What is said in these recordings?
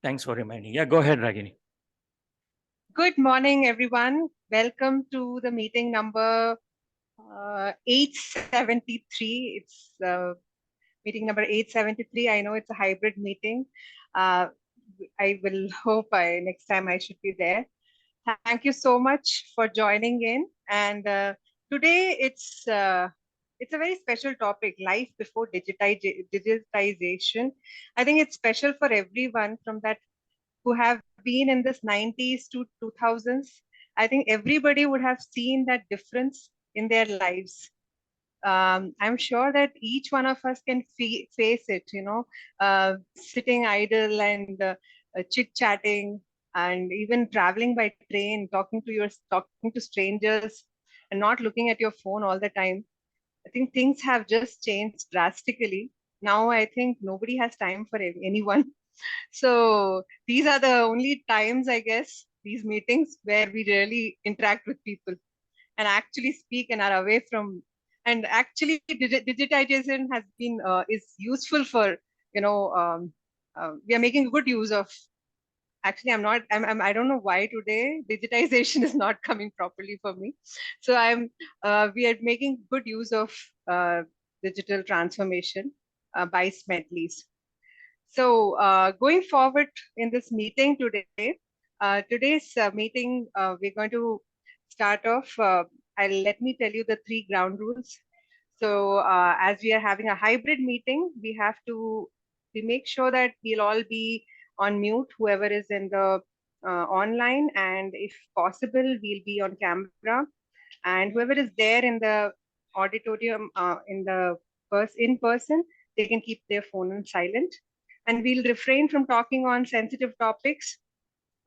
Thanks for reminding. Yeah, go ahead, Ragini. Good morning, everyone. Welcome to the meeting number 873. It's meeting number 873. I know it's a hybrid meeting. I will hope next time I should be there. Thank you so much for joining in. And today it's a very special topic: life before digitization. I think it's special for everyone from that who have been in this 90s to 2000s. I think everybody would have seen that difference in their lives. I'm sure that each one of us can face it, sitting idle and chit chatting, and even traveling by train, talking to strangers, and not looking at your phone all the time. I think things have just changed drastically. Now I think nobody has time for anyone. So these are the only times, I guess, these meetings where we really interact with people and actually speak and are away from. And actually, digitization has been is useful for we are making good use of. Actually, I'm not. I don't know why today digitization is not coming properly for me. So we are making good use of digital transformation by Smedleys. So going forward in this meeting today, today's meeting, we're going to start off. Let me tell you the 3 ground rules. So as we are having a hybrid meeting, we make sure that we'll all be on mute, whoever is in the online, and if possible, we'll be on camera. And whoever is there in the auditorium, in person, they can keep their phone on silent. And we'll refrain from talking on sensitive topics.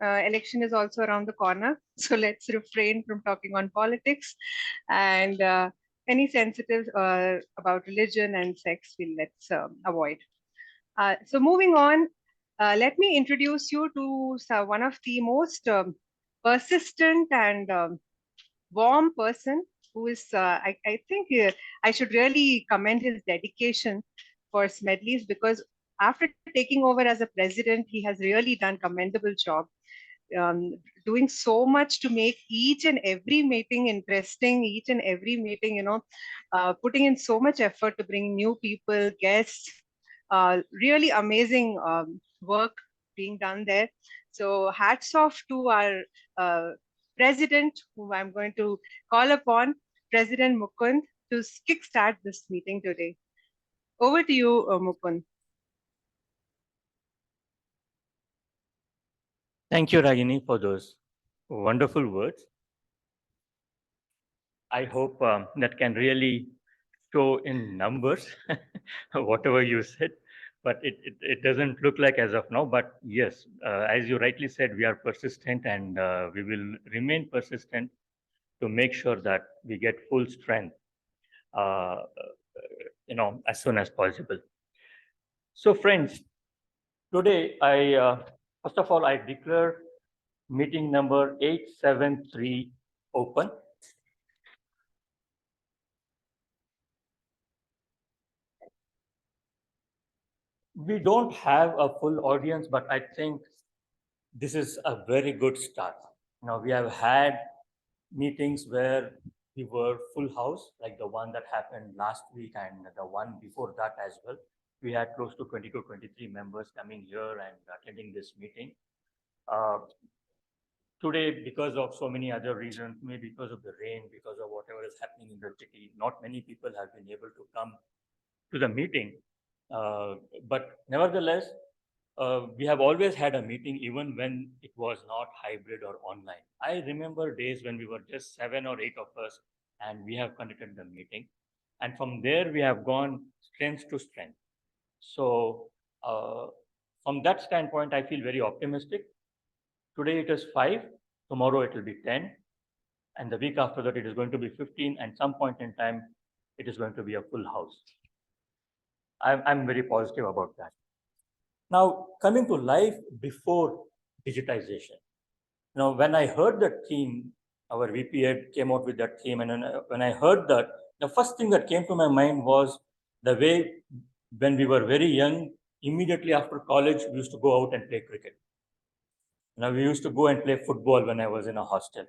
Election is also around the corner, so let's refrain from talking on politics, and any sensitive about religion and sex, let's avoid. So moving on, let me introduce you to one of the most persistent and warm person who is, I think I should really commend his dedication for Smedleys, because after taking over as a president, he has really done commendable job. Doing so much to make each and every meeting interesting, each and every meeting, putting in so much effort to bring new people, guests, really amazing work being done there. So hats off to our president, whom I'm going to call upon, President Mukund, to kickstart this meeting today. Over to you, Mukund. Thank you, Ragini, for those wonderful words. I hope that can really show in numbers whatever you said, but it doesn't look like as of now. But yes, as you rightly said, we are persistent, and we will remain persistent to make sure that we get full strength, as soon as possible. So, friends, today first of all, I declare meeting number 873 open. We don't have a full audience, but I think this is a very good start. Now, we have had meetings where we were full house, like the one that happened last week and the one before that as well. We had close to 22, 23 members coming here and attending this meeting. Today, because of so many other reasons, maybe because of the rain, because of whatever is happening in the city, not many people have been able to come to the meeting. But nevertheless, we have always had a meeting even when it was not hybrid or online. I remember days when we were just 7 or 8 of us and we have conducted the meeting. And from there, we have gone strength to strength. So from that standpoint, I feel very optimistic. Today it is 5, tomorrow it will be 10, and the week after that it is going to be 15, and some point in time it is going to be a full house. I'm very positive about that. Now, coming to life before digitization. Now, when I heard that theme, our VP came out with that theme, and when I heard that, the first thing that came to my mind was the way when we were very young, immediately after college, we used to go out and play cricket. Now, we used to go and play football when I was in a hostel.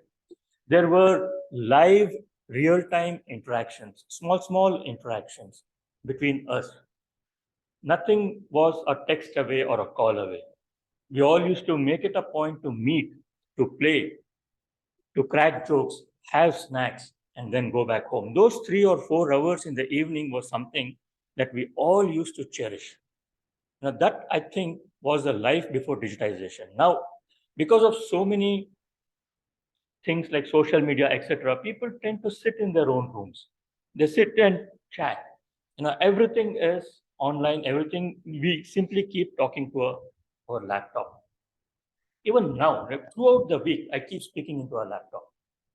There were live, real-time interactions, small interactions between us. Nothing was a text away or a call away. We all used to make it a point to meet, to play, to crack jokes, have snacks, and then go back home. Those 3 or 4 hours in the evening was something that we all used to cherish. Now, that I think was the life before digitization. Now, because of so many things like social media, etc., people tend to sit in their own rooms. They sit and chat. Everything is online. Everything we simply keep talking to our laptop. Even now, like, throughout the week, I keep speaking into a laptop,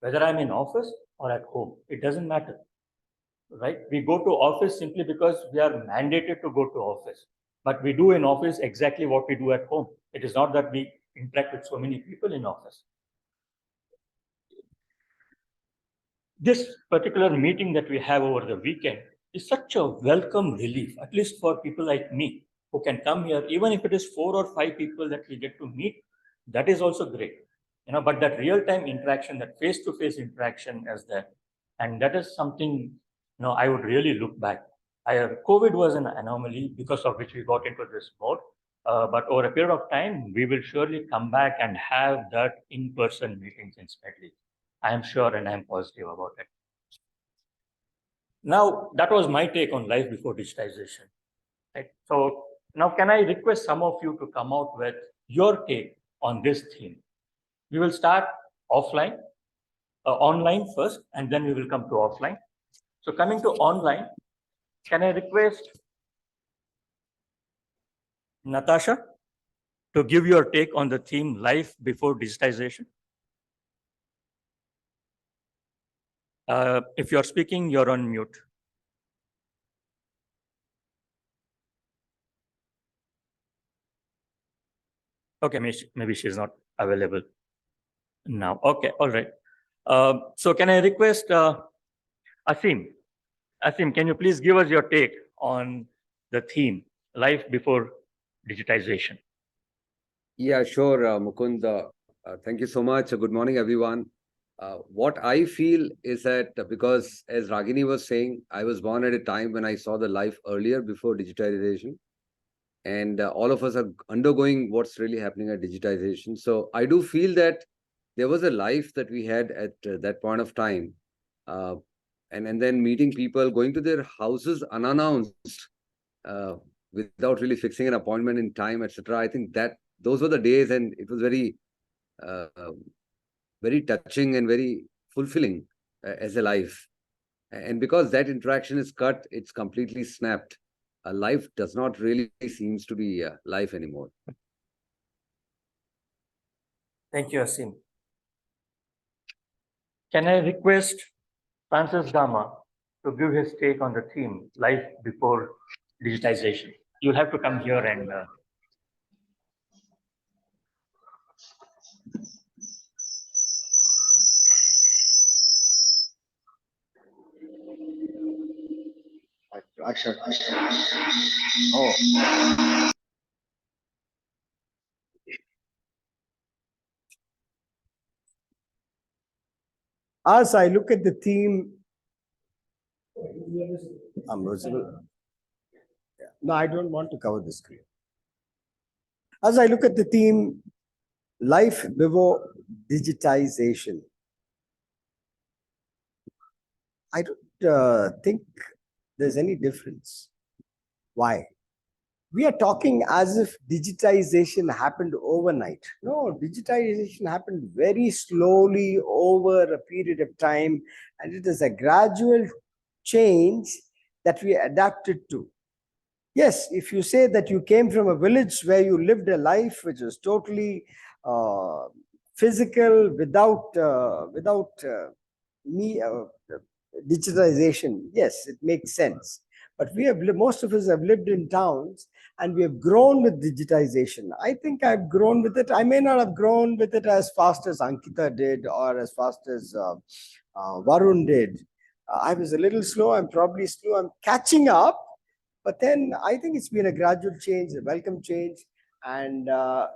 whether I'm in office or at home. It doesn't matter, right? We go to office simply because we are mandated to go to office, but we do in office exactly what we do at home. It is not that we interact with so many people in office. This particular meeting that we have over the weekend is such a welcome relief, at least for people like me who can come here, even if it is 4 or 5 people that we get to meet, that is also great. But that real-time interaction, that face-to-face interaction is there. And that is something, I would really look back. COVID was an anomaly because of which we got into this mode. But over a period of time, we will surely come back and have that in-person meetings instead. I am sure and I am positive about it. Now, that was my take on life before digitization. Right? So now can I request some of you to come out with your take on this theme? We will start online first, and then we will come to offline. So coming to online, can I request Natasha to give your take on the theme life before digitization? If you're speaking, you're on mute. Okay, maybe she's not available now. Okay, all right. So can I request Asim? Asim, can you please give us your take on the theme, life before digitization? Yeah, sure, Mukund. Thank you so much. Good morning, everyone. What I feel is that because, as Ragini was saying, I was born at a time when I saw the life earlier before digitization. And all of us are undergoing what's really happening at digitization. So I do feel that there was a life that we had at that point of time. And then meeting people, going to their houses unannounced, without really fixing an appointment in time, etc. I think that those were the days, and it was very, very touching and very fulfilling as a life. And because that interaction is cut, it's completely snapped. Life does not really seems to be life anymore. Thank you, Asim. Can I request Francis Gama to give his take on the theme, life before digitization? You'll have to come here and Action. Oh. As I look at the theme, I'm visible. Yeah. No, I don't want to cover the screen. As I look at the theme, life before digitization, I don't think there's any difference. Why? We are talking as if digitization happened overnight. No, digitization happened very slowly over a period of time, and it is a gradual change that we adapted to. Yes, if you say that you came from a village where you lived a life which was totally physical, without digitization, yes, it makes sense. But most of us have lived in towns, and we have grown with digitization. I think I've grown with it. I may not have grown with it as fast as Ankita did, or as fast as Varun did. I was a little slow. I'm probably slow. I'm catching up. But then I think it's been a gradual change, a welcome change, and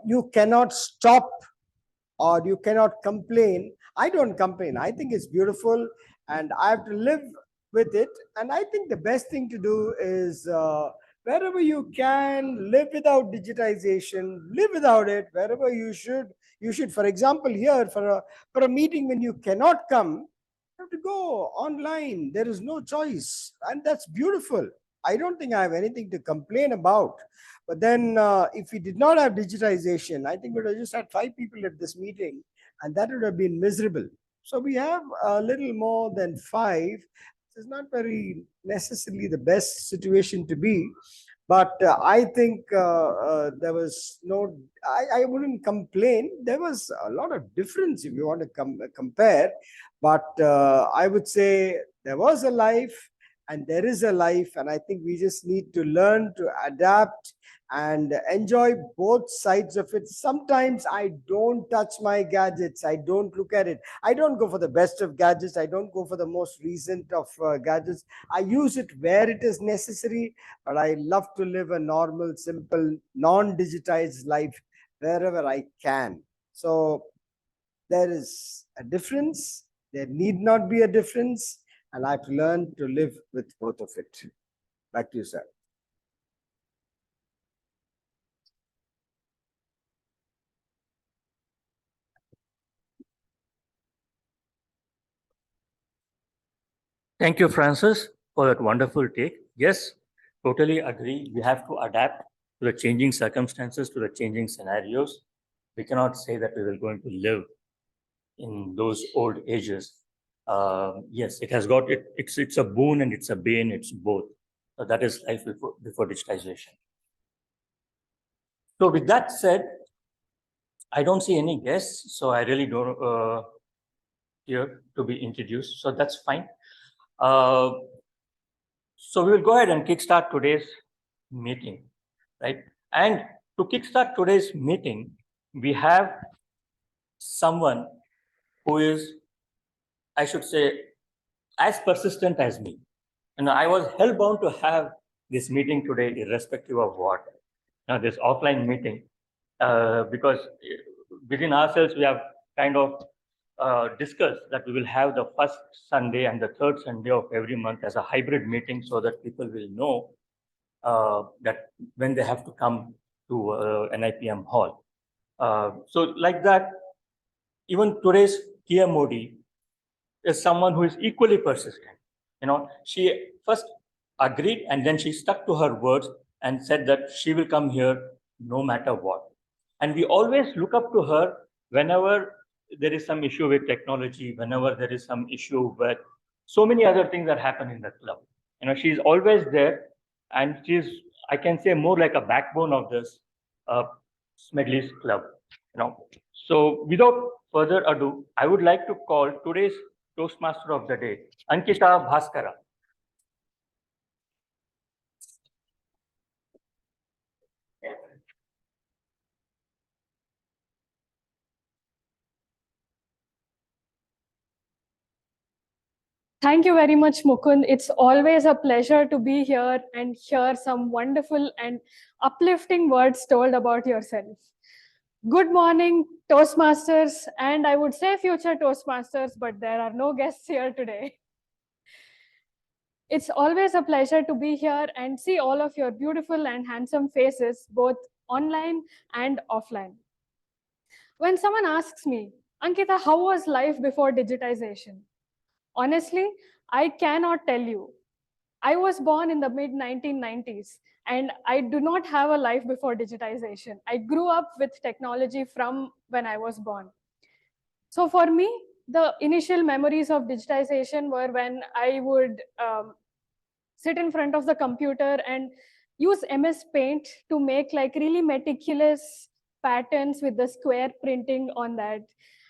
you cannot stop or you cannot complain. I don't complain. I think it's beautiful and I have to live with it. And I think the best thing to do is wherever you can live without digitization, live without it. Wherever you should, for example, here for a meeting when you cannot come, you have to go online. There is no choice. And that's beautiful. I don't think I have anything to complain about. But then if we did not have digitization, I think we would have just had 5 people at this meeting and that would have been miserable. So we have a little more than 5. It's not very necessarily the best situation to be. But I think there was no, I wouldn't complain. There was a lot of difference if you want to compare. But I would say there was a life and there is a life. And I think we just need to learn to adapt and enjoy both sides of it. Sometimes I don't touch my gadgets. I don't look at it. I don't go for the best of gadgets. I don't go for the most recent of gadgets. I use it where it is necessary, but I love to live a normal, simple, non-digitized life wherever I can. So there is a difference. There need not be a difference. And I have to learn to live with both of it. Back to you, sir. Thank you, Francis, for that wonderful take. Yes, totally agree. We have to adapt to the changing circumstances, to the changing scenarios. We cannot say that we are going to live in those old ages. Yes, it has got it. It's a boon and it's a bane. It's both. So that is life before digitization. So with that said, I don't see any guests, so I really don't here to be introduced. So that's fine. So we will go ahead and kickstart today's meeting, right? And to kickstart today's meeting, we have someone who is, I should say, as persistent as me. And I was hellbound to have this meeting today, irrespective of what. Now, this offline meeting, because within ourselves, we have kind of discussed that we will have the first Sunday and the third Sunday of every month as a hybrid meeting so that people will know that when they have to come to NIPM hall. So like that, even today's Kia Modi is someone who is equally persistent. You know, she first agreed and then she stuck to her words and said that she will come here no matter what. And we always look up to her whenever there is some issue with technology, whenever there is some issue with so many other things that happen in the club. You know, she's always there and she's, I can say, more like a backbone of this Smedley's club. You know, so without further ado, I would like to call today's Toastmaster of the day, Ankita Bhaskara. Thank you very much, Mukund. It's always a pleasure to be here and hear some wonderful and uplifting words told about yourself. Good morning, Toastmasters, and I would say future Toastmasters, but there are no guests here today. It's always a pleasure to be here and see all of your beautiful and handsome faces, both online and offline. When someone asks me, Ankita, how was life before digitization? Honestly, I cannot tell you. I was born in the mid-1990s, and I do not have a life before digitization. I grew up with technology from when I was born. So for me, the initial memories of digitization were when I would sit in front of the computer and use MS Paint to make like really meticulous patterns with the square printing on that.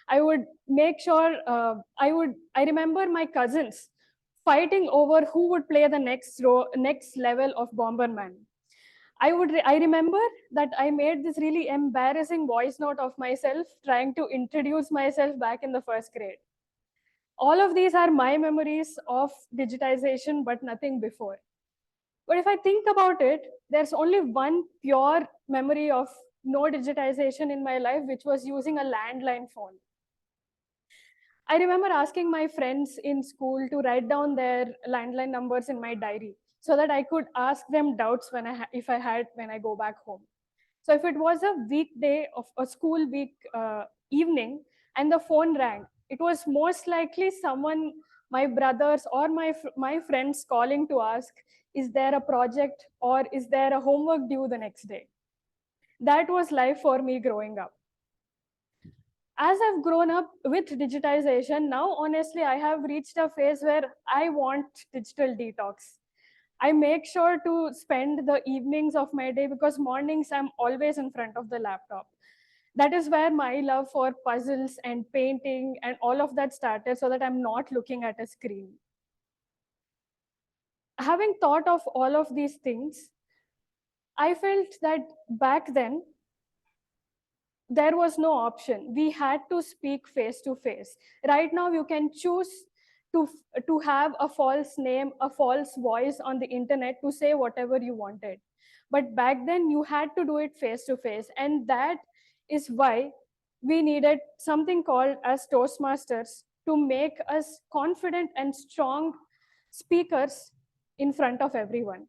I would make sure, I remember my cousins fighting over who would play the next level of Bomberman. I remember that I made this really embarrassing voice note of myself trying to introduce myself back in the first grade. All of these are my memories of digitization, but nothing before. But if I think about it, there's only one pure memory of no digitization in my life, which was using a landline phone. I remember asking my friends in school to write down their landline numbers in my diary so that I could ask them doubts when I go back home. So if it was a weekday of a school week evening and the phone rang, it was most likely someone, my brothers or my friends calling to ask, is there a project or is there a homework due the next day? That was life for me growing up. As I've grown up with digitization, now honestly, I have reached a phase where I want digital detox. I make sure to spend the evenings of my day because mornings I'm always in front of the laptop. That is where my love for puzzles and painting and all of that started, so that I'm not looking at a screen. Having thought of all of these things, I felt that back then, there was no option. We had to speak face to face. Right now, you can choose to have a false name, a false voice on the internet to say whatever you wanted. But back then, you had to do it face to face. And that is why we needed something called as Toastmasters to make us confident and strong speakers in front of everyone.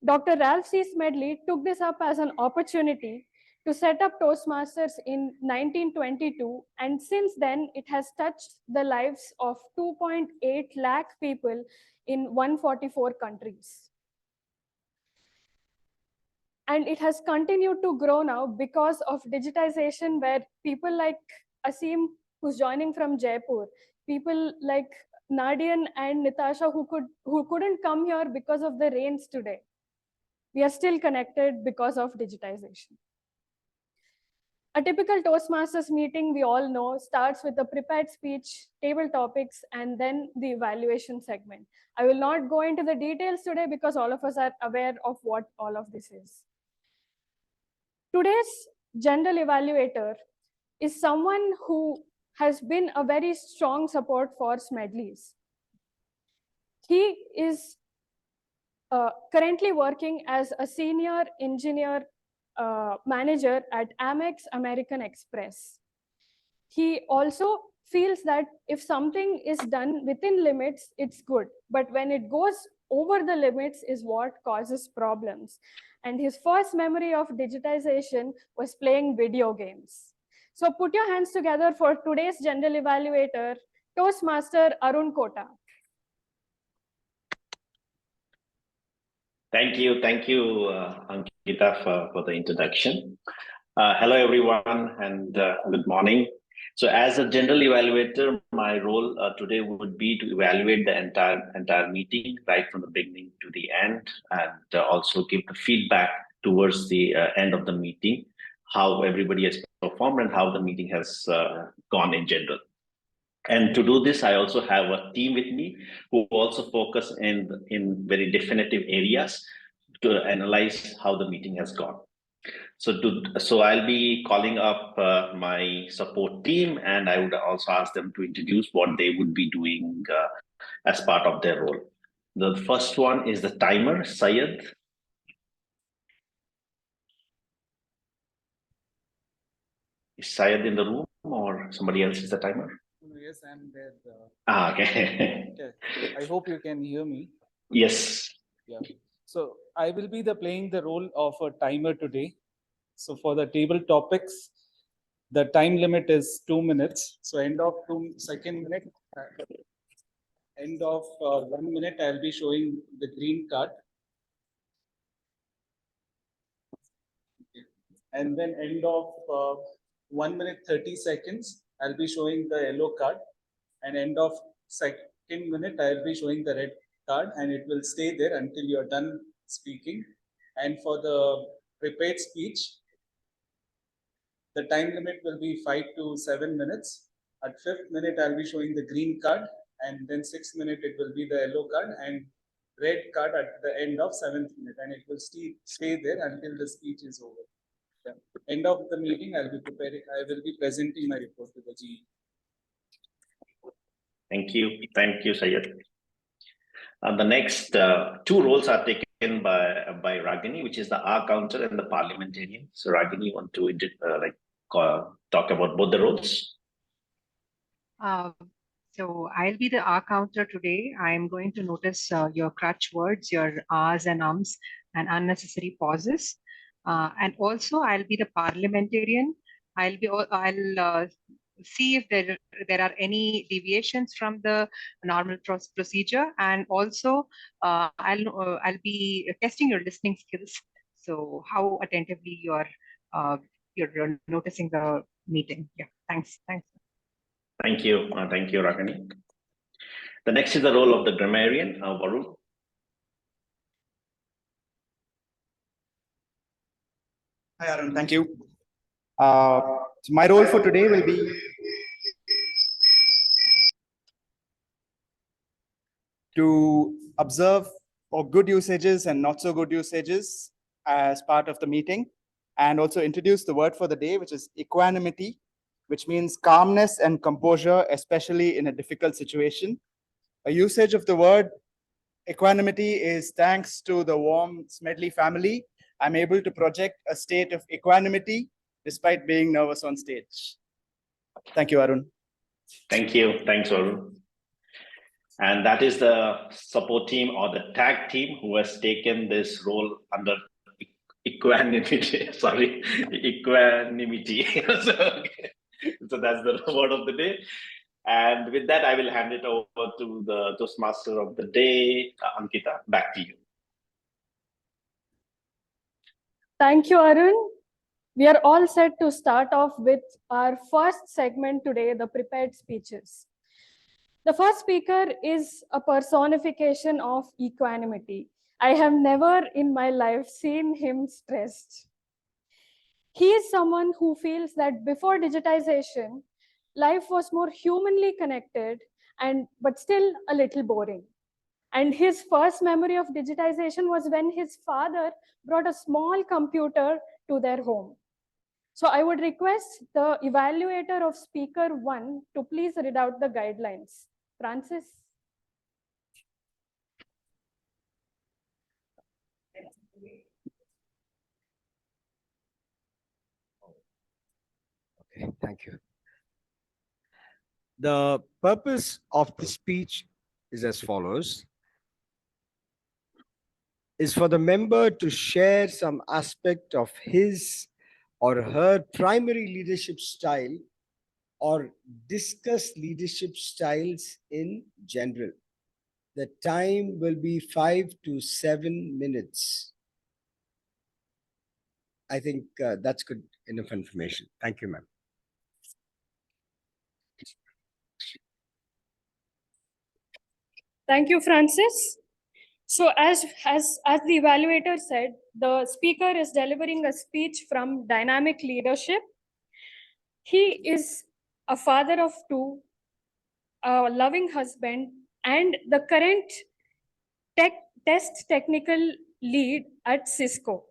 Dr. Ralph C. Smedley took this up as an opportunity to set up Toastmasters in 1922, and since then it has touched the lives of 2.8 lakh people in 144 countries. And it has continued to grow now because of digitization, where people like Asim, who's joining from Jaipur, people like Nadian and Natasha, who couldn't come here because of the rains today. We are still connected because of digitization. A typical Toastmasters meeting, we all know, starts with a prepared speech, table topics, and then the evaluation segment. I will not go into the details today because all of us are aware of what all of this is. Today's general evaluator is someone who has been a very strong support for Smedley's. He is currently working as a senior engineer manager at Amex American Express. He also feels that if something is done within limits, it's good. But when it goes over the limits is what causes problems. And his first memory of digitization was playing video games. So put your hands together for today's general evaluator, Toastmaster Arun Kota. Thank you, Ankita, for the introduction. Hello, everyone, and good morning. So, as a general evaluator, my role today would be to evaluate the entire meeting, right from the beginning to the end, and also give the feedback towards the end of the meeting, how everybody has performed and how the meeting has gone in general. And to do this, I also have a team with me who also focus in very definitive areas to analyze how the meeting has gone. So I'll be calling up my support team, and I would also ask them to introduce what they would be doing as part of their role. The first one is the timer, Syed. Is Syed in the room or somebody else is the timer? Yes, I'm there. Okay. Okay. I hope you can hear me. Yes. Yeah. So I will be playing the role of a timer today. So for the table topics, the time limit is 2 minutes. So end of 2 minute, end of 1 minute, I'll be showing the green card. And then end of 1 minute 30 seconds, I'll be showing the yellow card. And end of second minute, I'll be showing the red card, and it will stay there until you're done speaking. And for the prepared speech, the time limit will be 5 to 7 minutes. At 5th minute, I'll be showing the green card, and then 6th minute, it will be the yellow card, and red card at the end of 7th minute, and it will stay there until the speech is over. Yeah. End of the meeting, I will be presenting my report to the GE. Thank you, Syed. The next two roles are taken by Ragini, which is the R counter and the parliamentarian. So Ragini, want to talk about both the roles? So I'll be the R counter today. I'm going to notice your crutch words, your R's and ums, and unnecessary pauses. And also, I'll be the parliamentarian. I'll see if there are any deviations from the normal procedure, and also I'll be testing your listening skills. So how attentively you're noticing the meeting. Yeah, thanks. Thank you, Ragini. The next is the role of the grammarian, Varun. Hi, Arun. Thank you. So my role for today will be to observe for good usages and not so good usages as part of the meeting, and also introduce the word for the day, which is equanimity, which means calmness and composure, especially in a difficult situation. A usage of the word equanimity is thanks to the warm Smedley family. I'm able to project a state of equanimity despite being nervous on stage. Thank you, Arun. Thank you. Thanks, Varun. And that is the support team or the tag team who has taken this role under equanimity. Sorry, equanimity. So that's the word of the day. And with that, I will hand it over to the Toastmaster of the day, Ankita. Back to you. Thank you, Arun. We are all set to start off with our first segment today, the prepared speeches. The first speaker is a personification of equanimity. I have never in my life seen him stressed. He is someone who feels that before digitization, life was more humanly connected but still a little boring. And his first memory of digitization was when his father brought a small computer to their home. So I would request the evaluator of speaker 1 to please read out the guidelines. Francis. Okay, thank you. The purpose of the speech is as follows: is for the member to share some aspect of his or her primary leadership style or discuss leadership styles in general. The time will be 5 to 7 minutes. I think that's good enough information. Thank you, ma'am. Thank you, Francis. So as the evaluator said, the speaker is delivering a speech from Dynamic Leadership. He is a father of 2, a loving husband, and the current test technical lead at Cisco.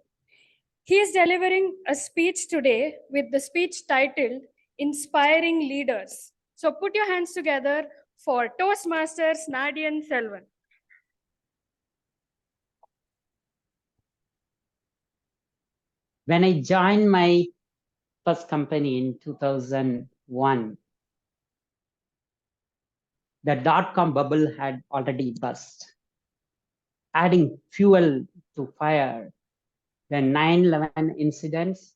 He is delivering a speech today with the speech titled Inspiring Leaders. So put your hands together for Toastmasters Nadian Selvan. When I joined my first company in 2001, the dot-com bubble had already burst. Adding fuel to fire, the 9/11 incidents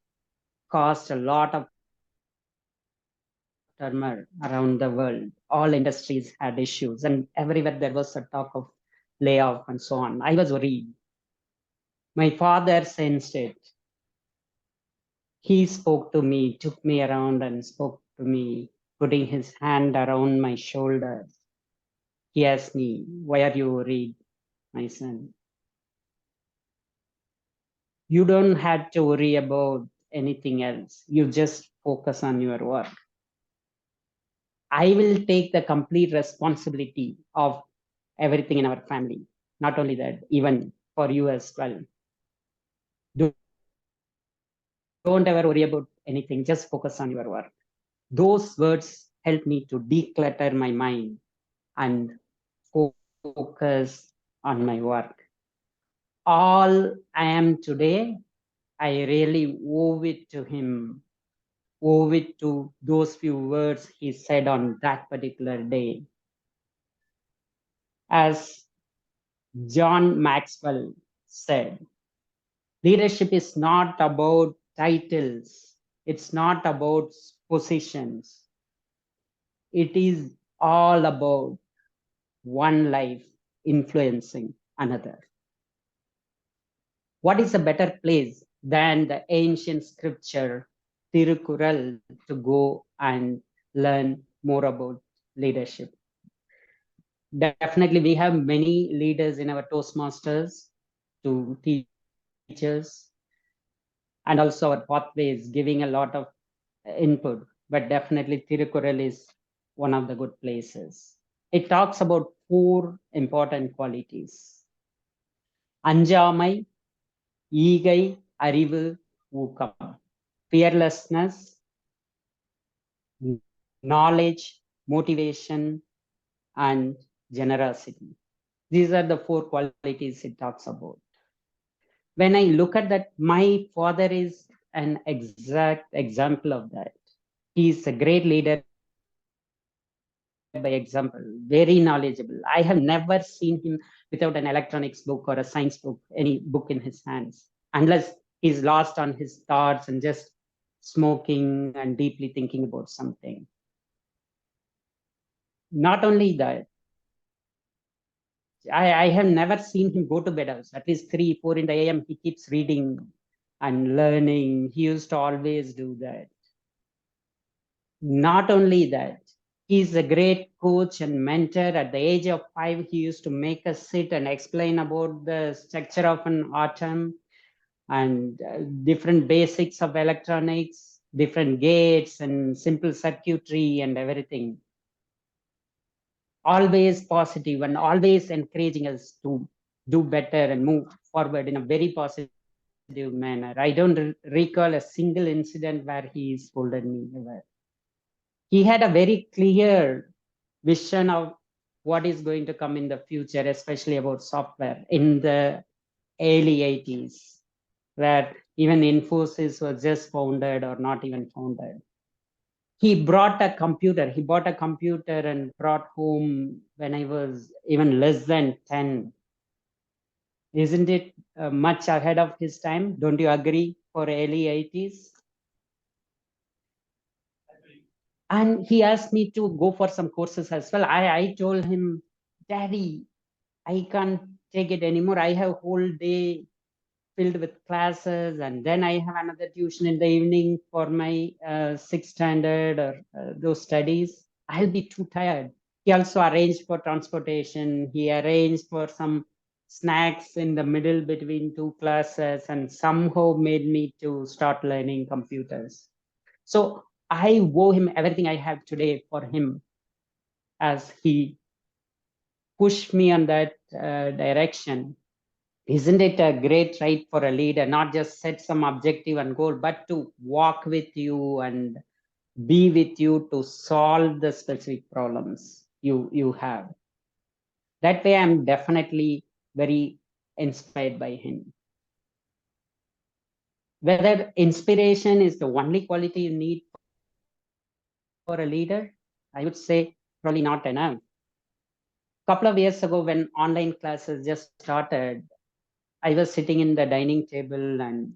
caused a lot of turmoil around the world. All industries had issues, and everywhere there was a talk of layoff and so on. I was worried. My father sensed it. He spoke to me, took me around and spoke to me, putting his hand around my shoulders. He asked me, "Why are you worried, my son? You don't have to worry about anything else. You just focus on your work. I will take the complete responsibility of everything in our family. Not only that, even for you as well. Don't ever worry about anything. Just focus on your work." Those words helped me to declutter my mind and focus on my work. all I am today, I really owe it to him, owe it to those few words he said on that particular day. As John Maxwell said, leadership is not about titles, it's not about positions. It is all about one life influencing another. What is a better place than the ancient scripture, Tirukural, to go and learn more about leadership? Definitely, we have many leaders in our Toastmasters to teach us, and also our pathways giving a lot of input. But definitely, Tirukural is one of the good places. It talks about 4 important qualities: Anjamai, Eagai, Arivu, Ukam. Fearlessness, knowledge, motivation, and generosity. These are the 4 qualities it talks about. When I look at that, my father is an exact example of that. He's a great leader by example, very knowledgeable. I have never seen him without an electronics book or a science book, any book in his hands, unless he's lost on his thoughts and just smoking and deeply thinking about something. Not only that, I have never seen him go to bed house. At least 3, 4 in the AM, he keeps reading and learning. He used to always do that. Not only that, he's a great coach and mentor. At the age of 5, he used to make us sit and explain about the structure of an atom and different basics of electronics, different gates and simple circuitry and everything. Always positive and always encouraging us to do better and move forward in a very positive manner. I don't recall a single incident where he scolded me ever. He had a very clear vision of what is going to come in the future, especially about software in the early 80s, where even Infosys was just founded or not even founded. He brought a computer. He bought a computer and brought home when I was even less than 10. Isn't it much ahead of his time? Don't you agree for early 80s? And he asked me to go for some courses as well. I told him, Daddy, I can't take it anymore. I have whole day filled with classes, and then I have another tuition in the evening for my 6th standard or those studies. I'll be too tired. He also arranged for transportation. He arranged for some snacks in the middle between 2 classes and somehow made me to start learning computers. So I owe him everything I have today for him, as he pushed me on that direction. Isn't it a great right for a leader, not just set some objective and goal, but to walk with you and be with you to solve the specific problems you have? That way, I'm definitely very inspired by him. Whether inspiration is the only quality you need for a leader, I would say probably not enough. A couple of years ago, when online classes just started, I was sitting in the dining table and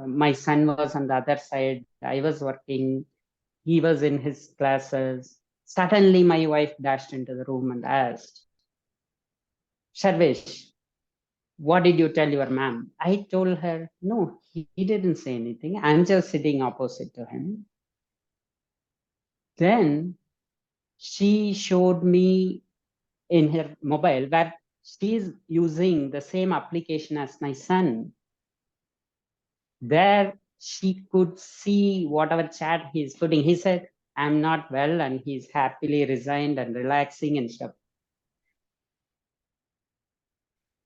my son was on the other side. I was working. He was in his classes. Suddenly, my wife dashed into the room and asked, Sharvesh, what did you tell your ma'am? I told her, no, he didn't say anything. I'm just sitting opposite to him. Then she showed me in her mobile where she's using the same application as my son. There she could see whatever chat he's putting. He said, I'm not well, and he's happily resigned and relaxing and stuff,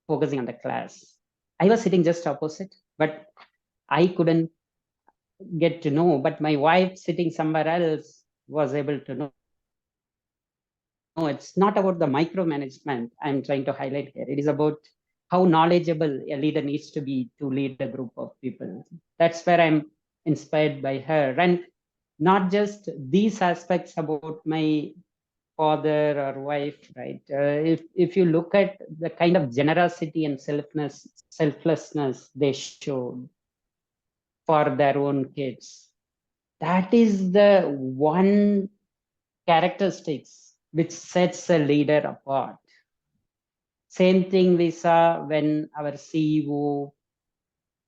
focusing on the class. I was sitting just opposite, but I couldn't get to know. But my wife sitting somewhere else was able to know. No, it's not about the micromanagement I'm trying to highlight here. It is about how knowledgeable a leader needs to be to lead a group of people. That's where I'm inspired by her. And not just these aspects about my father or wife, right? If you look at the kind of generosity and selflessness they showed for their own kids, that is the one characteristics which sets a leader apart. Same thing we saw when our CEO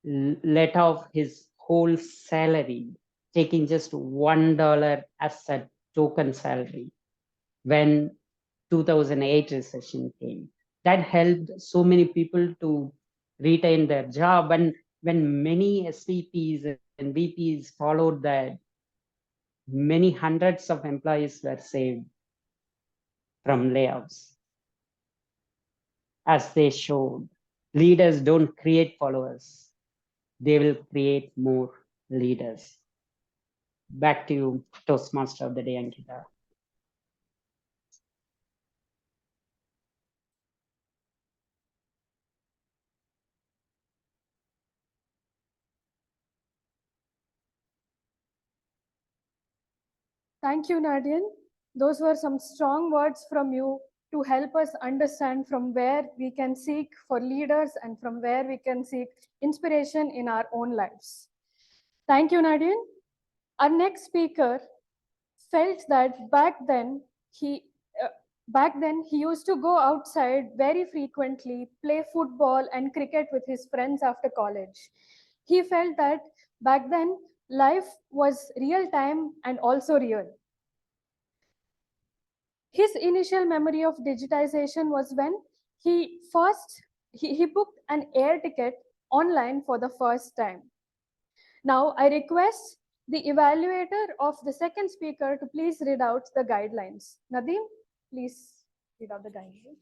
let off his whole salary, taking just $1 as a token salary when 2008 recession came. That helped so many people to retain their job. And when many SVPs and VPs followed that, many hundreds of employees were saved from layoffs. As they showed, leaders don't create followers, they will create more leaders. Back to you, Toastmaster of the day, Ankita. Thank you, Nadian. Those were some strong words from you to help us understand from where we can seek for leaders and from where we can seek inspiration in our own lives. Thank you, Nadian. Our next speaker felt that back then he used to go outside very frequently, play football and cricket with his friends after college. He felt that back then life was real time and also real. His initial memory of digitization was when he booked an air ticket online for the first time. Now I request the evaluator of the second speaker to please read out the guidelines. Nadeem, please read out the guidelines.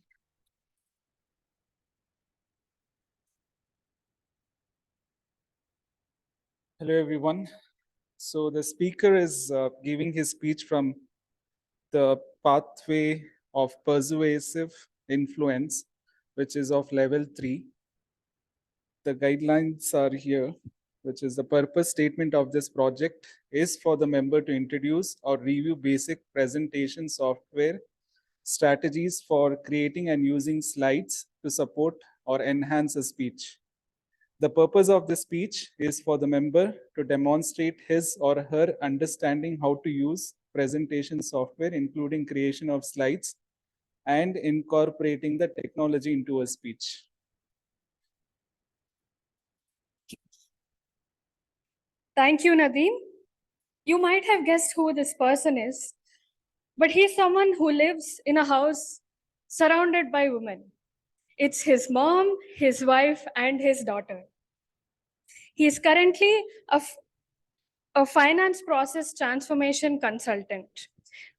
Hello, everyone. So the speaker is giving his speech from the pathway of persuasive influence, which is of level 3. The guidelines are here, which is the purpose statement of this project is for the member to introduce or review basic presentation software strategies for creating and using slides to support or enhance a speech. The purpose of the speech is for the member to demonstrate his or her understanding how to use presentation software, including creation of slides and incorporating the technology into a speech. Thank you, Nadeem. You might have guessed who this person is, but he's someone who lives in a house surrounded by women. It's his mom, his wife, and his daughter. He is currently a finance process transformation consultant.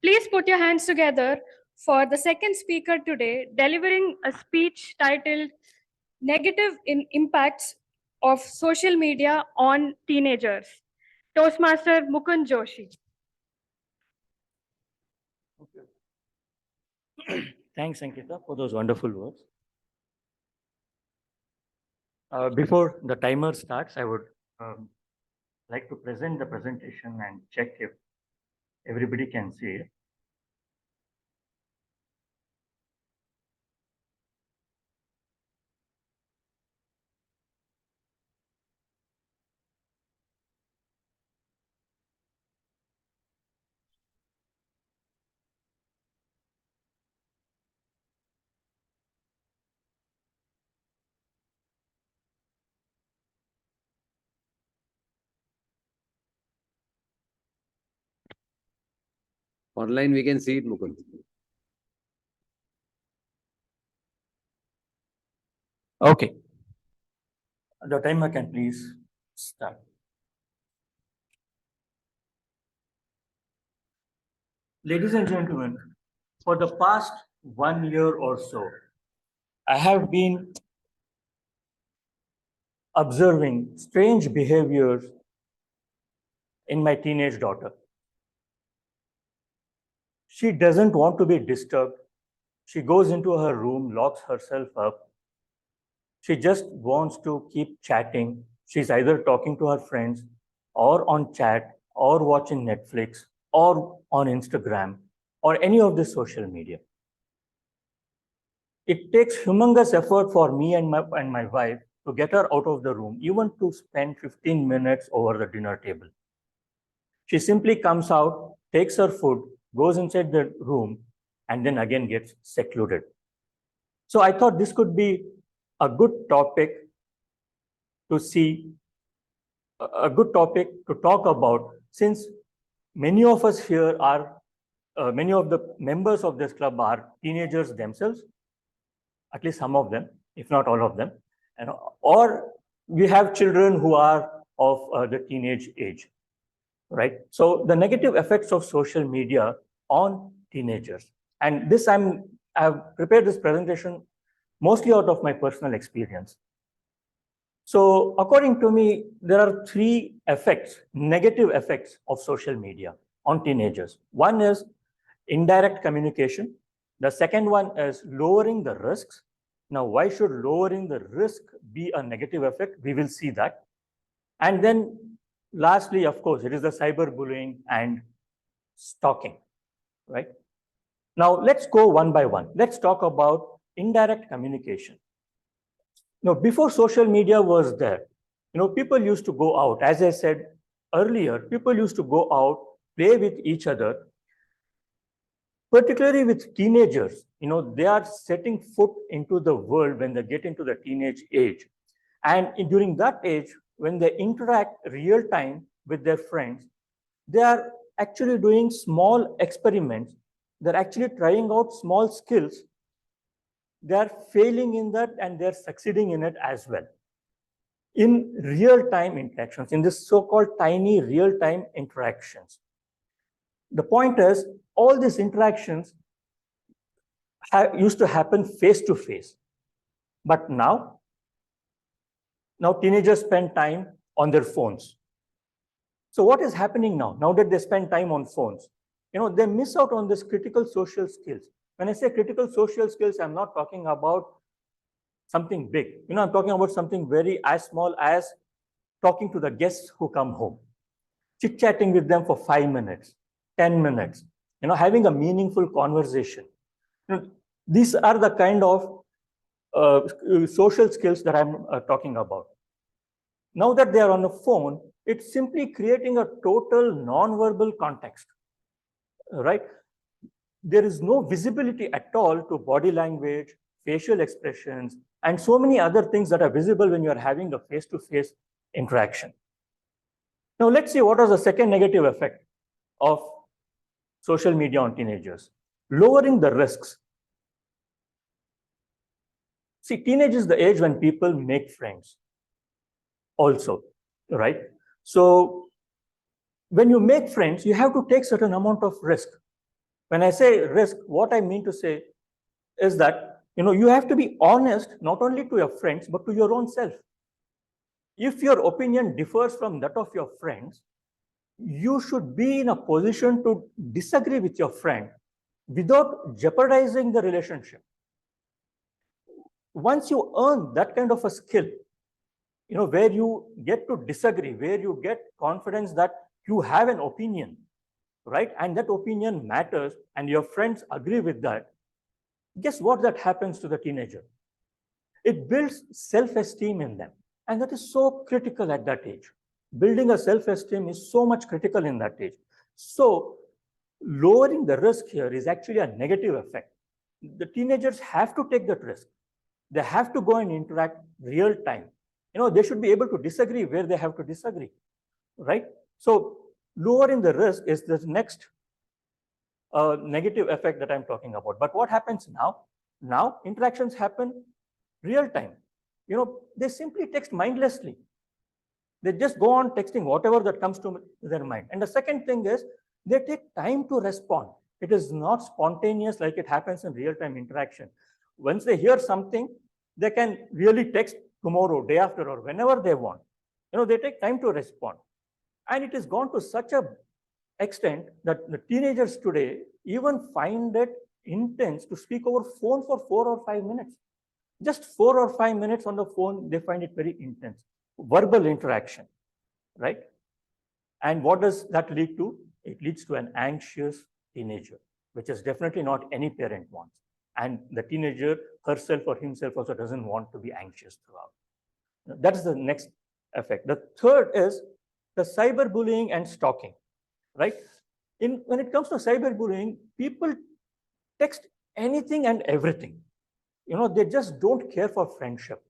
Please put your hands together for the second speaker today, delivering a speech titled Negative Impacts of Social Media on Teenagers. Toastmaster Mukund Joshi. Thanks, Ankita, for those wonderful words. Before the timer starts, I would like to present the presentation and check if everybody can see it. Online, we can see it, Mukund. Okay. The timer can please start. Ladies and gentlemen, for the past 1 year or so, I have been observing strange behaviors in my teenage daughter. She doesn't want to be disturbed. She goes into her room, locks herself up, She just wants to keep chatting. She's either talking to her friends or on chat or watching Netflix or on Instagram or any of the social media. It takes humongous effort for me and my wife to get her out of the room, even to spend 15 minutes over the dinner table. She simply comes out, takes her food, goes inside the room, and then again gets secluded. So I thought this could be a good topic to see, a good topic to talk about, since many of us here are, many of the members of this club are teenagers themselves, at least some of them, if not all of them, and, or we have children who are of the teenage age, right? So the negative effects of social media on teenagers. And this I've prepared this presentation mostly out of my personal experience. So according to me, there are three effects, negative effects of social media on teenagers. One is indirect communication. The second one is lowering the risks. Now, why should lowering the risk be a negative effect? We will see that. And then lastly, of course, it is the cyberbullying and stalking, right? Now, let's go one by one. Let's talk about indirect communication. Now, before social media was there, people used to go out. As I said earlier, people used to go out, play with each other, particularly with teenagers. They are setting foot into the world when they get into the teenage age. And during that age, when they interact real time with their friends, they are actually doing small experiments. They're actually trying out small skills. They're failing in that and they're succeeding in it as well. In real-time interactions, in this so-called tiny real-time interactions. The point is, all these interactions used to happen face-to-face. But now teenagers spend time on their phones. So what is happening now? Now that they spend time on phones, they miss out on this critical social skills. When I say critical social skills, I'm not talking about something big. I'm talking about something very as small as talking to the guests who come home, chit-chatting with them for 5 minutes, 10 minutes, having a meaningful conversation. These are the kind of social skills that I'm talking about. Now that they are on the phone, it's simply creating a total non-verbal context, right? There is no visibility at all to body language, facial expressions, and so many other things that are visible when you are having a face-to-face interaction. Now let's see what was the second negative effect of social media on teenagers. Lowering the risks. See, teenage is the age when people make friends also, right? So when you make friends, you have to take certain amount of risk. When I say risk, what I mean to say is that, you have to be honest, not only to your friends, but to your own self. If your opinion differs from that of your friends, you should be in a position to disagree with your friend without jeopardizing the relationship. Once you earn that kind of a skill, where you get to disagree, where you get confidence that you have an opinion, right? And that opinion matters and your friends agree with that. Guess what that happens to the teenager? It builds self-esteem in them. And that is so critical at that age. Building a self-esteem is so much critical in that age. So lowering the risk here is actually a negative effect. The teenagers have to take that risk. They have to go and interact real time. They should be able to disagree where they have to disagree, right? So lowering the risk is the next negative effect that I'm talking about. But what happens now? Now interactions happen real time. They simply text mindlessly. They just go on texting whatever that comes to their mind. And the second thing is they take time to respond. It is not spontaneous like it happens in real-time interaction. Once they hear something, they can really text tomorrow, day after, or whenever they want. They take time to respond. And it has gone to such a extent that the teenagers today even find it intense to speak over phone for 4 or 5 minutes. Just 4 or 5 minutes on the phone, they find it very intense. Verbal interaction, right? And what does that lead to? It leads to an anxious teenager, which is definitely not any parent wants. And the teenager herself or himself also doesn't want to be anxious throughout. That is the next effect. The third is the cyberbullying and stalking, right? When it comes to cyberbullying, people text anything and everything. They just don't care for friendship.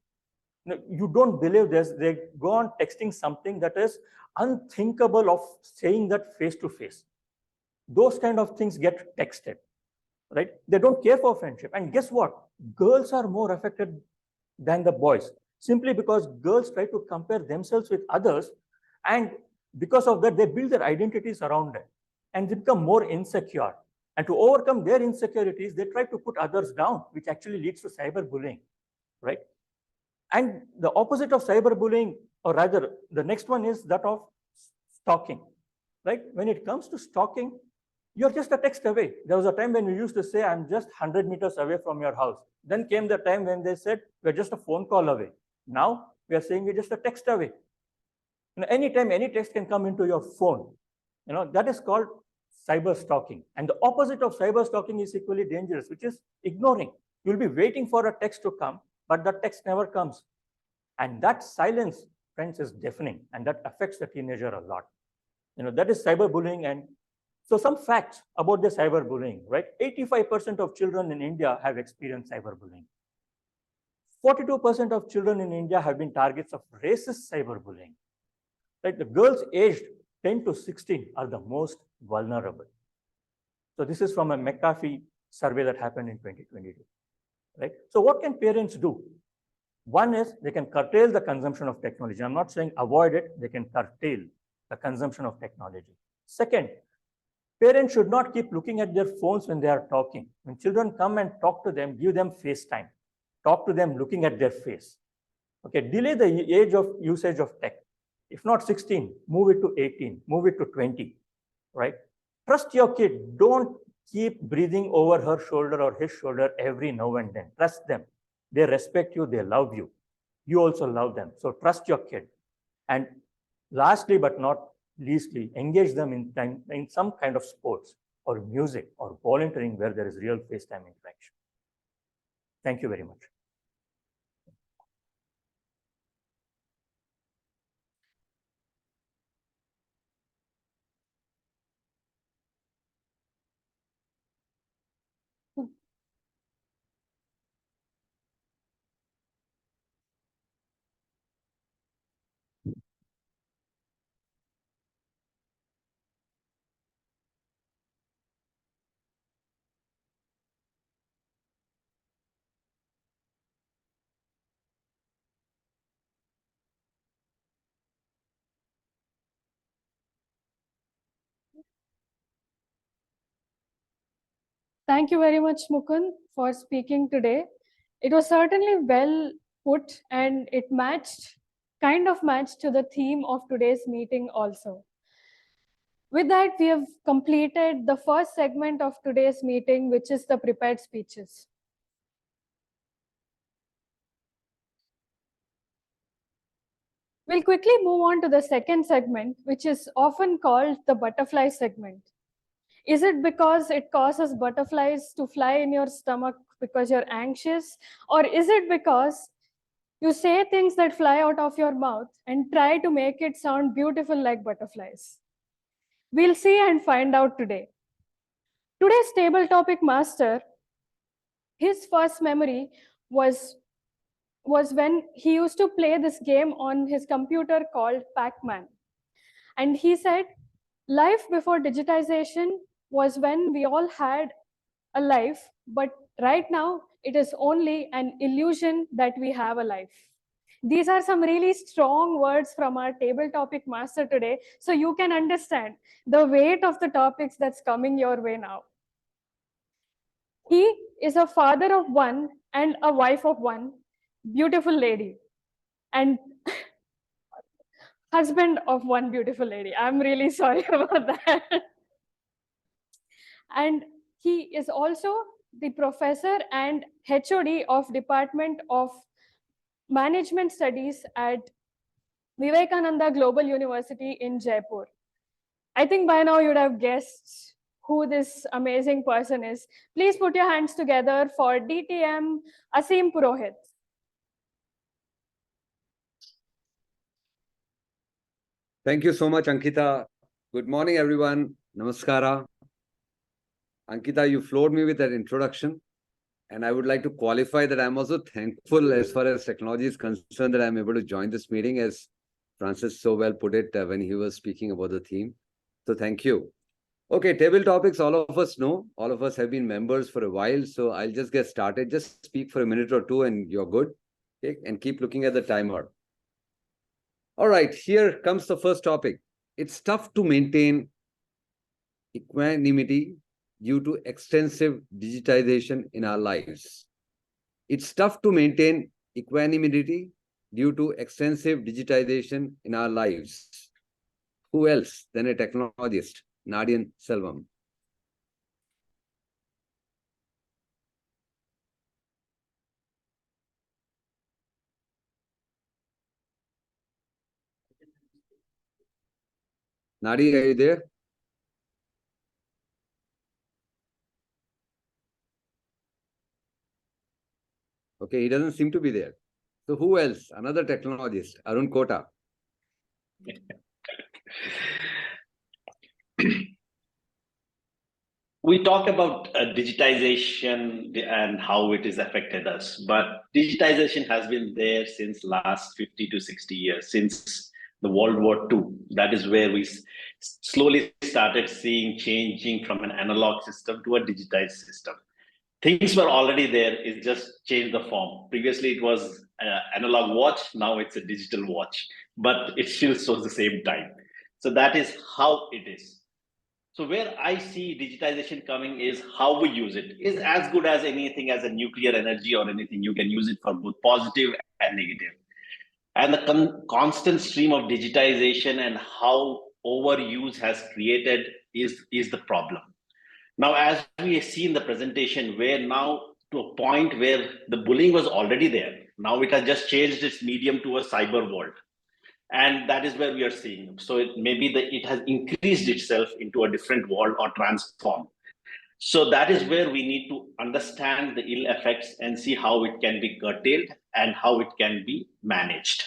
You don't believe this. They go on texting something that is unthinkable of saying that face to face. Those kind of things get texted, right? They don't care for friendship. And guess what? Girls are more affected than the boys, simply because girls try to compare themselves with others. And because of that, they build their identities around it and they become more insecure. And to overcome their insecurities, they try to put others down, which actually leads to cyberbullying, right? And the opposite of cyberbullying, or rather, the next one is that of stalking, right? When it comes to stalking, you're just a text away. There was a time when we used to say, I'm just 100 meters away from your house. Then came the time when they said, we're just a phone call away. Now we are saying we're just a text away. Anytime any text can come into your phone, that is called cyber stalking. And the opposite of cyber stalking is equally dangerous, which is ignoring. You'll be waiting for a text to come, but the text never comes. And that silence, friends, is deafening, and that affects the teenager a lot. That is cyberbullying. And so some facts about the cyberbullying, right? 85% of children in India have experienced cyberbullying. 42% of children in India have been targets of racist cyberbullying. Right? The girls aged 10 to 16 are the most vulnerable. So this is from a McAfee survey that happened in 2022. Right? So what can parents do? One is they can curtail the consumption of technology. I'm not saying avoid it, they can curtail the consumption of technology. Second, parents should not keep looking at their phones when they are talking. When children come and talk to them, give them FaceTime. Talk to them looking at their face. Okay, delay the age of usage of tech. If not 16, move it to 18, move it to 20, right? Trust your kid. Don't keep breathing over her shoulder or his shoulder every now and then. Trust them. They respect you, they love you. You also love them. So trust your kid. And lastly, but not leastly, engage them in some kind of sports or music or volunteering where there is real FaceTime interaction. Thank you very much. Thank you very much, Mukund, for speaking today. It was certainly well put, and it kind of matched to the theme of today's meeting also. With that, we have completed the first segment of today's meeting, which is the prepared speeches. We'll quickly move on to the second segment, which is often called the butterfly segment. Is it because it causes butterflies to fly in your stomach because you're anxious? Or is it because you say things that fly out of your mouth and try to make it sound beautiful like butterflies? We'll see and find out today. Today's table topic master, his first memory was when he used to play this game on his computer called Pac-Man. And he said, life before digitization was when we all had a life, but right now it is only an illusion that we have a life. These are some really strong words from our table topic master today, so you can understand the weight of the topics that's coming your way now. He is a father of one and a wife of one, beautiful lady, and husband of one beautiful lady. I'm really sorry about that. And he is also the professor and HOD of Department of Management Studies at Vivekananda Global University in Jaipur. I think by now you'd have guessed who this amazing person is. Please put your hands together for DTM Asim Purohit. Thank you so much, Ankita. Good morning, everyone. Namaskara. Ankita, you floored me with that introduction. And I would like to qualify that I'm also thankful as far as technology is concerned that I'm able to join this meeting, as Francis so well put it when he was speaking about the theme. So thank you. Okay, table topics, all of us know. All of us have been members for a while. So I'll just get started. Just speak for a minute or two and you're good. Okay? And keep looking at the timer. All right, here comes the first topic. It's tough to maintain equanimity due to extensive digitization in our lives. It's tough to maintain equanimity due to extensive digitization in our lives. Who else than a technologist? Nadian Selvam. Nadi, are you there? Okay, he doesn't seem to be there. So who else? Another technologist, Arun Kota. We talk about digitization and how it has affected us, but digitization has been there since last 50 to 60 years, since the World War II. That is where we slowly started seeing changing from an analog system to a digitized system. Things were already there, it just changed the form. Previously it was an analog watch, now it's a digital watch, but it still shows the same time. So that is how it is. So where I see digitization coming is how we use it is as good as anything as a nuclear energy or anything. You can use it for both positive and negative. And the constant stream of digitization and how overuse has created is the problem. Now, as we see in the presentation, we're now to a point where the bullying was already there. Now it has just changed its medium to a cyber world. And that is where we are seeing. So it maybe it has increased itself into a different world or transformed. So that is where we need to understand the ill effects and see how it can be curtailed and how it can be managed.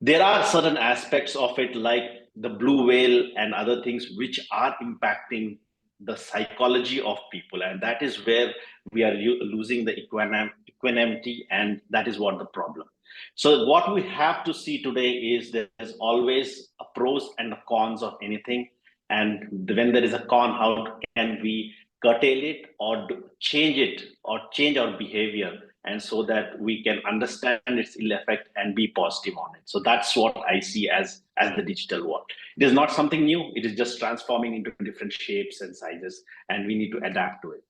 There are certain aspects of it, like the blue whale and other things, which are impacting the psychology of people. And that is where we are losing the equanimity, and that is what the problem. So what we have to see today is there's always a pros and a cons of anything. And when there is a con, how can we curtail it or change it or change our behavior, and so that we can understand its ill effect and be positive on it. So that's what I see as the digital world. It is not something new. It is just transforming into different shapes and sizes, and we need to adapt to it.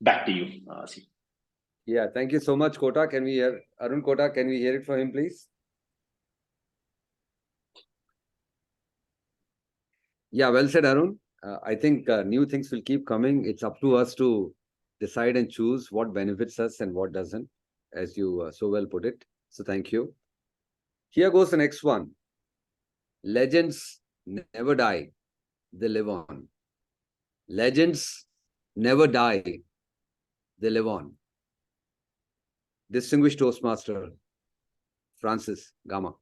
Back to you, Asi. Yeah, thank you so much, Kota. Can we hear Arun Kota? Can we hear it from him, please? Yeah, well said, Arun. I think new things will keep coming. It's up to us to decide and choose what benefits us and what doesn't, as you so well put it. So thank you. Here goes the next one. Legends never die, they live on. Legends never die, they live on. Distinguished Toastmaster, Francis Gama.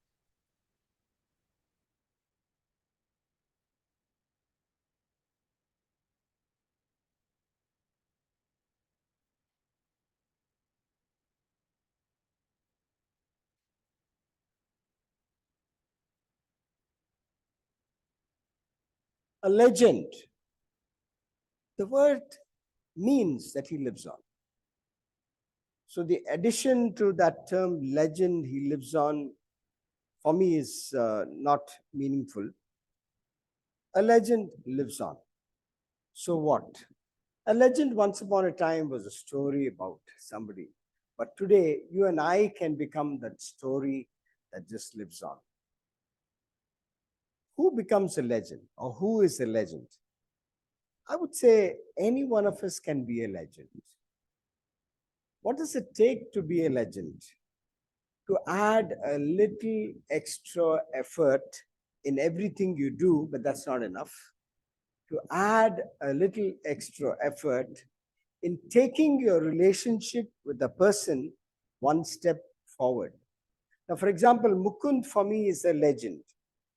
A legend. The word means that he lives on. So the addition to that term legend, he lives on, for me is not meaningful. A legend lives on. So what? A legend once upon a time was a story about somebody. But today, you and I can become that story that just lives on. Who becomes a legend, or who is a legend? I would say any one of us can be a legend. what does it take to be a legend? To add a little extra effort in everything you do, but that's not enough. To add a little extra effort in taking your relationship with the person one step forward. Now, for example, Mukund for me is a legend,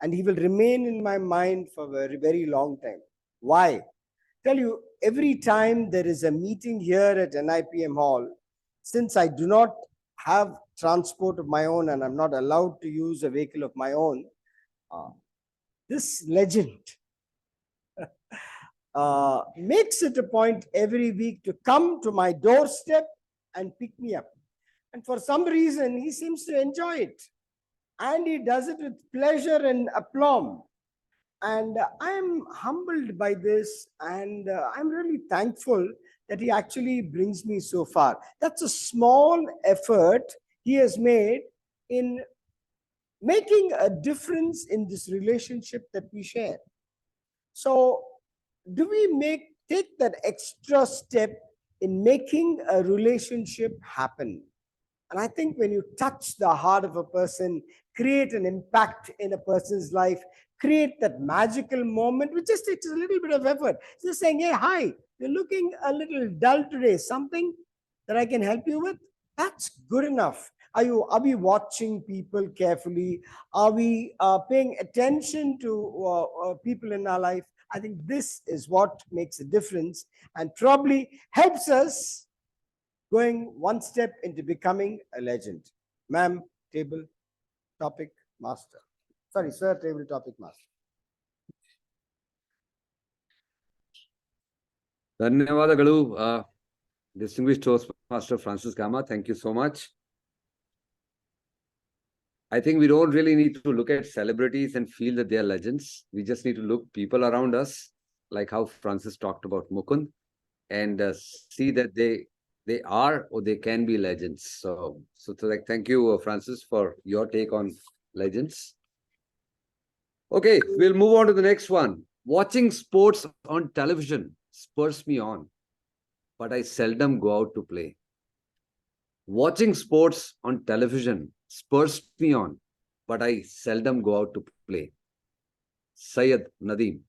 and he will remain in my mind for a very, very long time. Why? Tell you, every time there is a meeting here at NIPM Hall, since I do not have transport of my own and I'm not allowed to use a vehicle of my own, this legend makes it a point every week to come to my doorstep and pick me up. And for some reason, he seems to enjoy it. And he does it with pleasure and aplomb. And I'm humbled by this, and I'm really thankful that he actually brings me so far. That's a small effort he has made in making a difference in this relationship that we share. So, do we take that extra step in making a relationship happen? And I think when you touch the heart of a person, create an impact in a person's life, create that magical moment, which just takes a little bit of effort. Just saying, hey, hi, you're looking a little dull today. Something that I can help you with? That's good enough. Are we watching people carefully? Are we paying attention to people in our life? I think this is what makes a difference and probably helps us going one step into becoming a legend. Ma'am, table topic master. Sorry, sir, table topic master. Dhanyavadagalu, distinguished Toastmaster Francis Gama, thank you so much. I think we don't really need to look at celebrities and feel that they are legends. We just need to look people around us, like how Francis talked about Mukund, and see that they are or they can be legends. So like, thank you, Francis, for your take on legends. Okay, we'll move on to the next one. Watching sports on television spurs me on, but I seldom go out to play. Watching sports on television spurs me on, but I seldom go out to play. Syed Nadeem.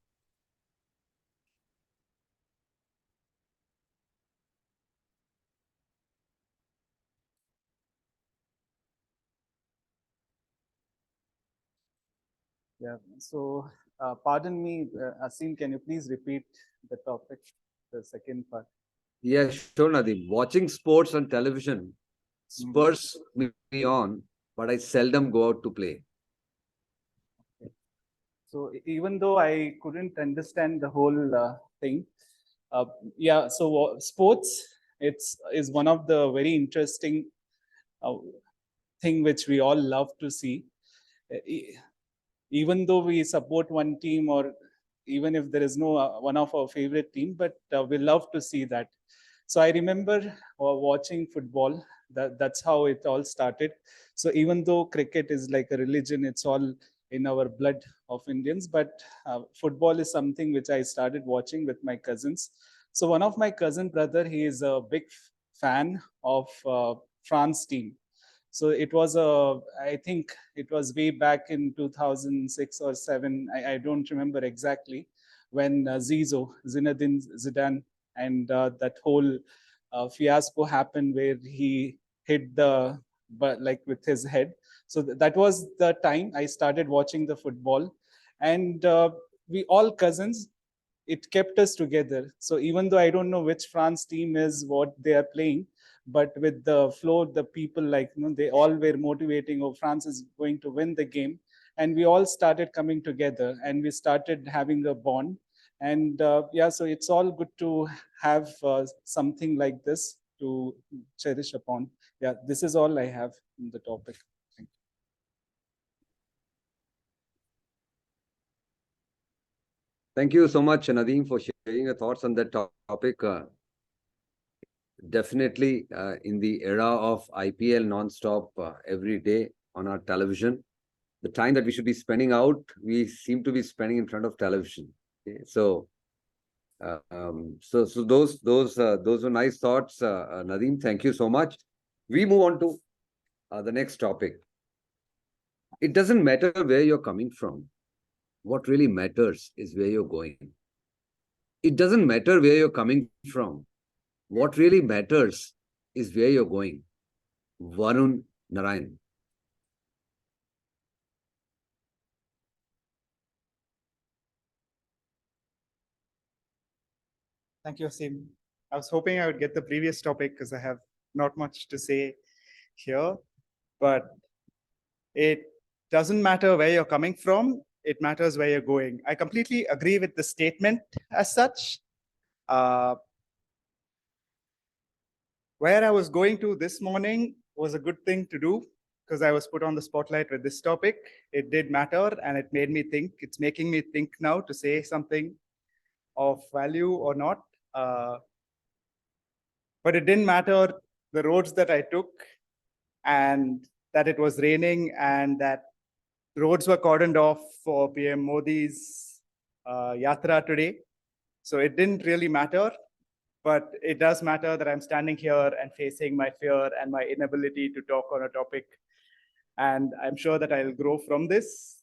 Yeah, so pardon me, Asim, can you please repeat the topic, the second part? Yeah, sure, Nadeem. Watching sports on television spurs me on, but I seldom go out to play. So even though I couldn't understand the whole thing, yeah, so sports, is one of the very interesting thing which we all love to see. Even though we support one team, or even if there is no one of our favorite team, but we love to see that. So I remember watching football. That's how it all started. So even though cricket is like a religion, it's all in our blood of Indians, but football is something which I started watching with my cousins. So one of my cousin brother, he is a big fan of France team. So it was I think it was way back in 2006 or 7. I don't remember exactly, when Zinedine Zidane, and that whole fiasco happened where he hit the but like with his head. So that was the time I started watching the football, and we all cousins. It kept us together. So even though I don't know which France team is what they are playing, but with the flow, the people, like, they all were motivating, oh, France is going to win the game. And we all started coming together and we started having a bond. And yeah, so it's all good to have something like this to cherish upon. Yeah, this is all I have in the topic. Thank you. Thank you so much, Nadeem, for sharing your thoughts on that topic. Definitely, in the era of IPL non-stop every day on our television, the time that we should be spending out, we seem to be spending in front of television. Okay? So So those were nice thoughts, Nadeem. Thank you so much. We move on to the next topic. It doesn't matter where you're coming from. What really matters is where you're going. It doesn't matter where you're coming from. What really matters is where you're going. Varun Narayan. Thank you, Asim. I was hoping I would get the previous topic because I have not much to say here, but it doesn't matter where you're coming from, it matters where you're going. I completely agree with the statement as such. Where I was going to this morning was a good thing to do because I was put on the spotlight with this topic. It did matter and it made me think. It's making me think now to say something of value or not. But it didn't matter the roads that I took and that it was raining and that roads were cordoned off for PM Modi's yatra today. So it didn't really matter, but it does matter that I'm standing here and facing my fear and my inability to talk on a topic. And I'm sure that I'll grow from this.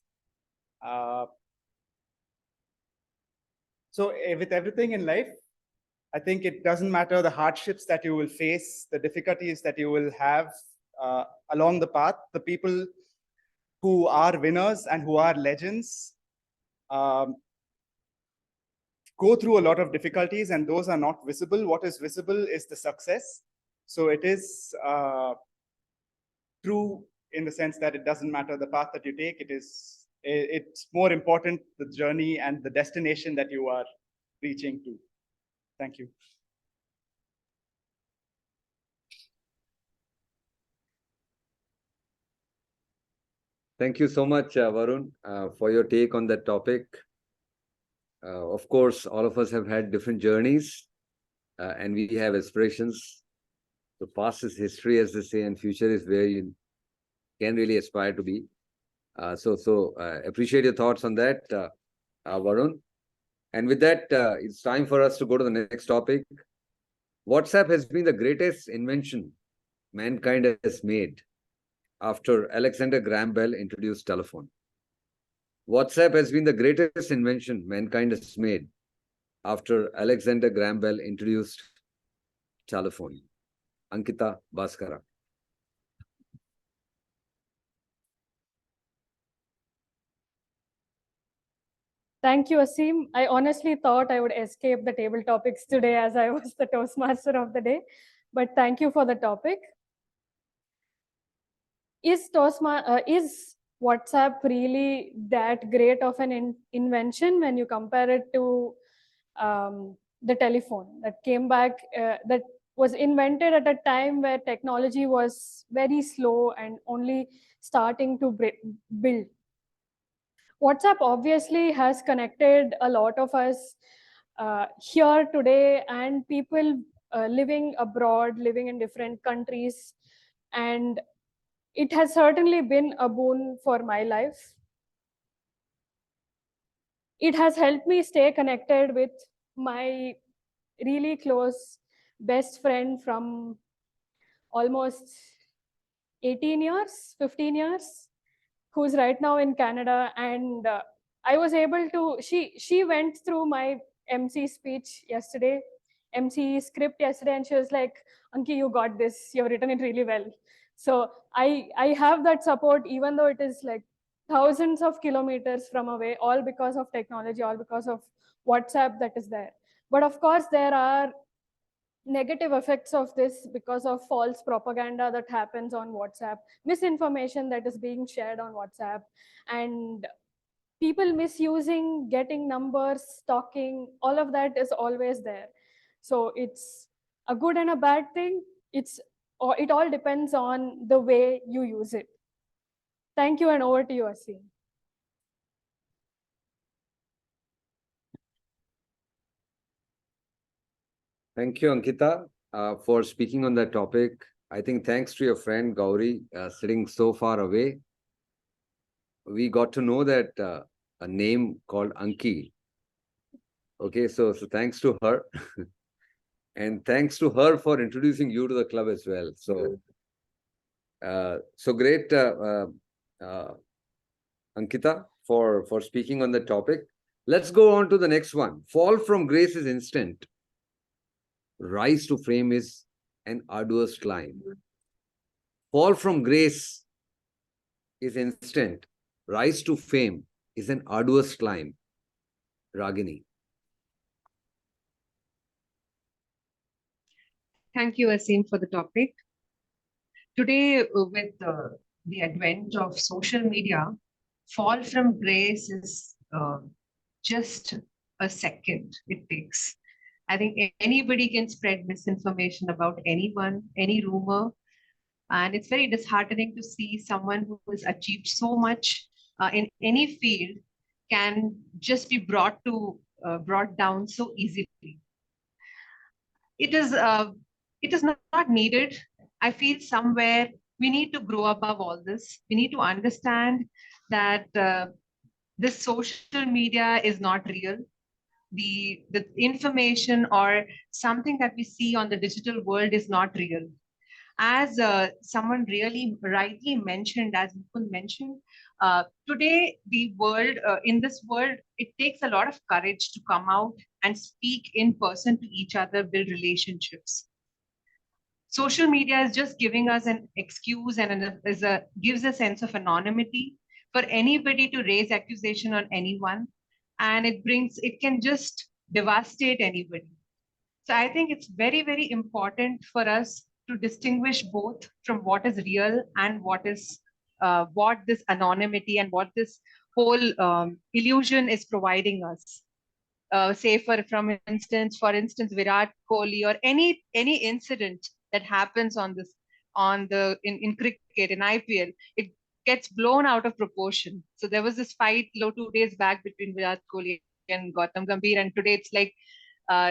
So with everything in life, I think it doesn't matter the hardships that you will face, the difficulties that you will have along the path, the people who are winners and who are legends go through a lot of difficulties and those are not visible. What is visible is the success. So it is true in the sense that it doesn't matter the path that you take. It's more important the journey and the destination that you are reaching to. Thank you. Thank you so much, Varun, for your take on that topic. Of course, all of us have had different journeys and we have aspirations. The past is history, as they say, and future is where you can really aspire to be. So appreciate your thoughts on that, Varun. And with that, it's time for us to go to the next topic. WhatsApp has been the greatest invention mankind has made after Alexander Graham Bell introduced telephone. WhatsApp has been the greatest invention mankind has made after Alexander Graham Bell introduced telephone. Ankita Bhaskara. Thank you, Asim. I honestly thought I would escape the table topics today as I was the Toastmaster of the day, but thank you for the topic. Is WhatsApp really that great of an invention when you compare it to the telephone that came back, that was invented at a time where technology was very slow and only starting to build? WhatsApp obviously has connected a lot of us here today and people living abroad, living in different countries. And it has certainly been a boon for my life. It has helped me stay connected with my really close best friend from almost 18 years, 15 years, who's right now in Canada. And I was able to, she went through my MC speech yesterday, MC script yesterday, and she was like, Anki, you got this, you've written it really well. So I have that support, even though it is like thousands of kilometers from away, all because of technology, all because of WhatsApp that is there. But of course, there are negative effects of this because of false propaganda that happens on WhatsApp, misinformation that is being shared on WhatsApp, and people misusing, getting numbers, stalking, all of that is always there. So it's a good and a bad thing. It all depends on the way you use it. Thank you, and over to you, Asim. Thank you, Ankita, for speaking on that topic. I think thanks to your friend Gauri sitting so far away, we got to know that a name called Anki Okay, so thanks to her. And thanks to her for introducing you to the club as well. So, great, Ankita, for speaking on the topic. Let's go on to the next one. Fall from grace is instant. Rise to fame is an arduous climb. Fall from grace is instant. Rise to fame is an arduous climb. Ragini. Thank you, Asim, for the topic. Today, with the advent of social media, fall from grace is just a second it takes. I think anybody can spread misinformation about anyone, any rumor, and it's very disheartening to see someone who has achieved so much in any field can just be brought down so easily. It is not needed. I feel somewhere we need to grow above all this. We need to understand that this social media is not real. The information or something that we see on the digital world is not real. As someone really rightly mentioned, as Mukund mentioned, today in this world, it takes a lot of courage to come out and speak in person to each other, build relationships. Social media is just giving us an excuse and gives a sense of anonymity for anybody to raise accusation on anyone, and it can just devastate anybody. So I think it's very, very important for us to distinguish both from what is real and what this anonymity and what this whole illusion is providing us. Say for instance, Virat Kohli or any incident that happens in cricket, in IPL, it gets blown out of proportion. So there was this fight 2 days back between Virat Kohli and Gautam Gambhir, and today it's like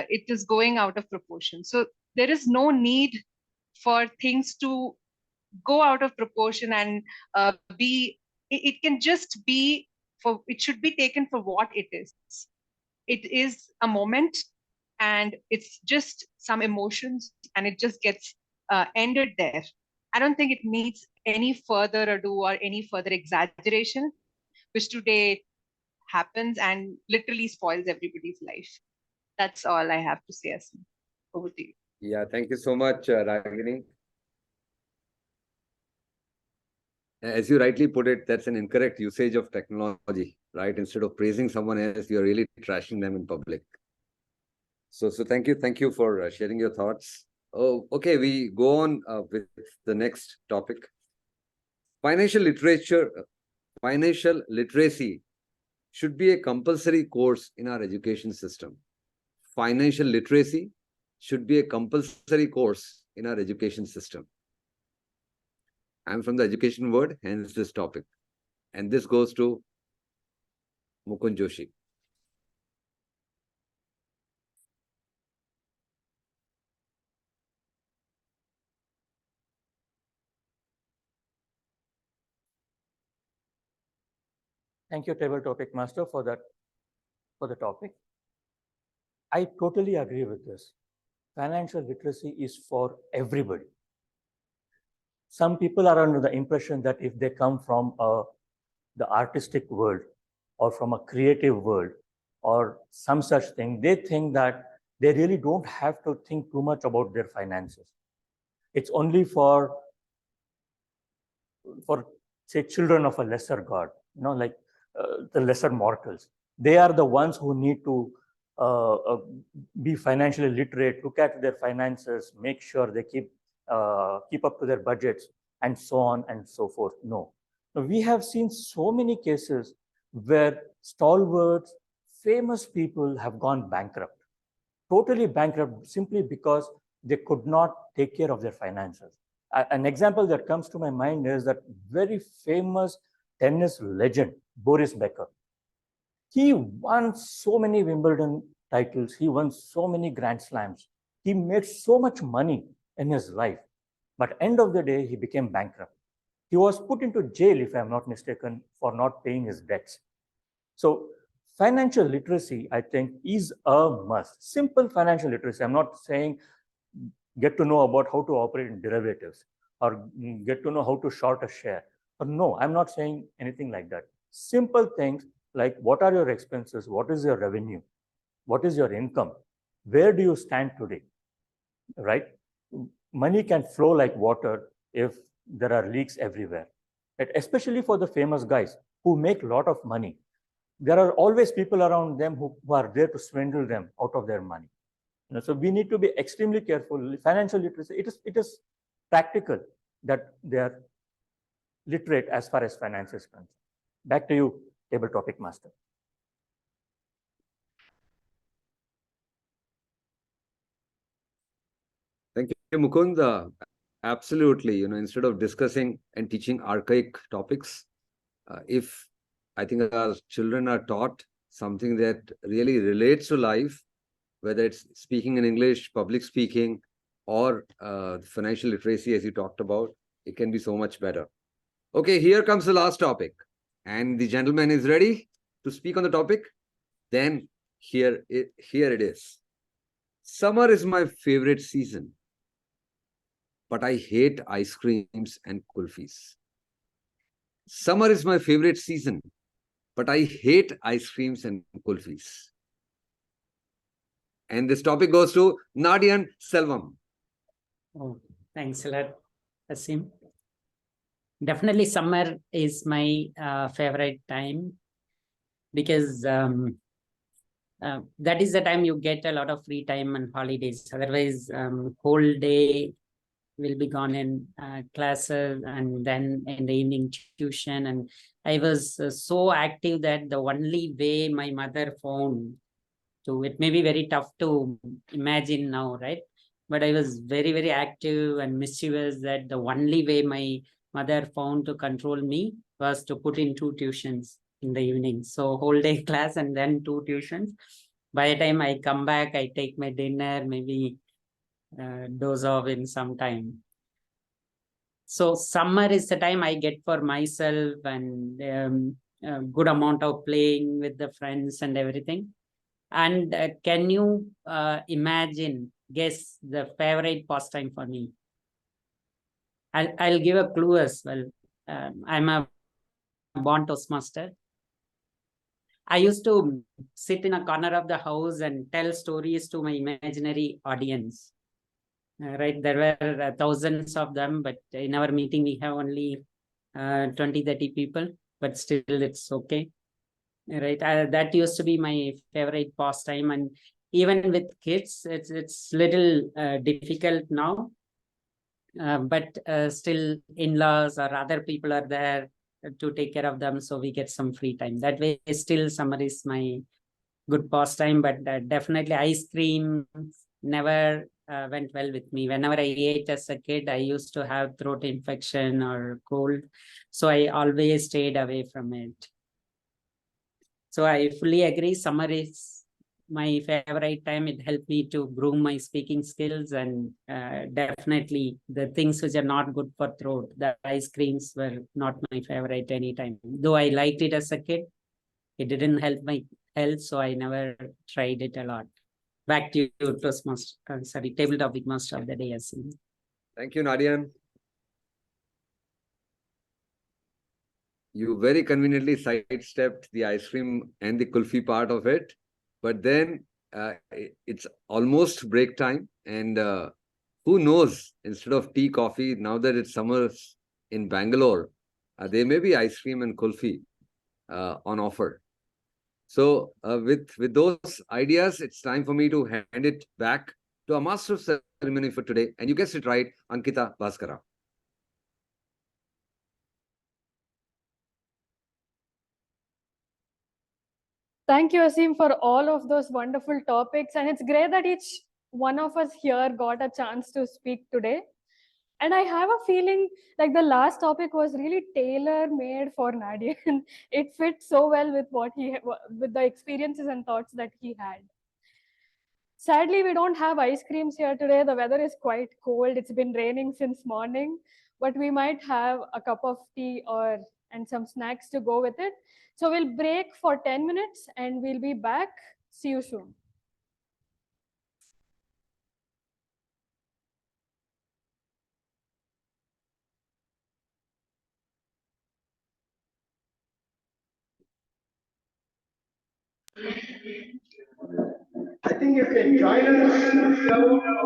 it is going out of proportion. So there is no need for things to go out of proportion and it can just be it should be taken for what it is. It is a moment and it's just some emotions and it just gets ended there. I don't think it needs any further ado or any further exaggeration, which today happens and literally spoils everybody's life. That's all I have to say, Asim. Over to you. Yeah, thank you so much, Ragini. As you rightly put it, that's an incorrect usage of technology, right? Instead of praising someone else, you're really trashing them in public. So thank you for sharing your thoughts. Oh, okay, we go on with the next topic. Financial literacy should be a compulsory course in our education system. Financial literacy should be a compulsory course in our education system. I'm from the education world, hence this topic. And this goes to Mukund Joshi. Thank you, Table Topic Master, for the topic. I totally agree with this. Financial literacy is for everybody. Some people are under the impression that if they come from the artistic world or from a creative world or some such thing, they think that they really don't have to think too much about their finances. It's only for say children of a lesser god, like the lesser mortals. They are the ones who need to be financially literate, look at their finances, make sure they keep up to their budgets, and so on and so forth. No. We have seen so many cases where stalwarts, famous people have gone bankrupt, totally bankrupt, simply because they could not take care of their finances. An example that comes to my mind is that very famous tennis legend, Boris Becker. He won so many Wimbledon titles. He won so many Grand Slams. He made so much money in his life. But end of the day, he became bankrupt. He was put into jail, if I'm not mistaken, for not paying his debts. So financial literacy, I think, is a must. Simple financial literacy. I'm not saying get to know about how to operate in derivatives or get to know how to short a share. Or no, I'm not saying anything like that. Simple things like what are your expenses? What is your revenue? What is your income? Where do you stand today? Right? Money can flow like water if there are leaks everywhere. Right? Especially for the famous guys who make a lot of money. There are always people around them who are there to swindle them out of their money. So we need to be extremely careful. Financial literacy, it is practical that they are literate as far as finance is concerned. Back to you, table topic master. Thank you, Mukund. Absolutely. Instead of discussing and teaching archaic topics, if I think our children are taught something that really relates to life, whether it's speaking in English, public speaking, or financial literacy, as you talked about, it can be so much better. Okay, here comes the last topic. And the gentleman is ready to speak on the topic. Then here it is. Summer is my favorite season, but I hate ice creams and kulfis. Summer is my favorite season, but I hate ice creams and kulfis. And this topic goes to Nadian Selvam. Oh, thanks a lot, Asim. Definitely summer is my favorite time because that is the time you get a lot of free time and holidays. Otherwise, whole day will be gone in classes and then in the evening tuition. And I was so active that the only way my mother found to, it may be very tough to imagine now, right? But I was very, very active and mischievous that the only way my mother found to control me was to put in 2 tuitions in the evening. So whole day class and then 2 tuitions. By the time I come back, I take my dinner, maybe doze off in some time. So summer is the time I get for myself and a good amount of playing with the friends and everything. And can you guess the favorite pastime for me? I'll give a clue as well. I'm a born Toastmaster. I used to sit in a corner of the house and tell stories to my imaginary audience. Right, there were thousands of them, but in our meeting we have only 20-30 people, but still it's okay. Right, that used to be my favorite pastime, and even with kids, it's little difficult now. But still, in-laws or other people are there to take care of them, so we get some free time. That way, still summer is my good pastime, but definitely ice cream never went well with me. Whenever I ate as a kid, I used to have throat infection or cold, so I always stayed away from it. So I fully agree, summer is my favorite time. It helped me to groom my speaking skills, and definitely the things which are not good for throat, the ice creams were not my favorite anytime. Though I liked it as a kid, it didn't help my health, so I never tried it a lot. Back to you, Toastmaster, table topic master of the day, Asim. Thank you, Nadian. You very conveniently sidestepped the ice cream and the kulfi part of it, but then it's almost break time, and who knows, instead of tea, coffee, now that it's summer in Bangalore, there may be ice cream and kulfi on offer. So with those ideas, it's time for me to hand it back to our master of ceremony for today. And you guessed it right, Ankita Bhaskara. Thank you, Asim, for all of those wonderful topics. And it's great that each one of us here got a chance to speak today. And I have a feeling like the last topic was really tailor-made for Nadian. It fits so well with with the experiences and thoughts that he had. Sadly, we don't have ice creams here today. The weather is quite cold. It's been raining since morning, but we might have a cup of tea or and some snacks to go with it. So we'll break for 10 minutes and we'll be back. See you soon. I think you can join us.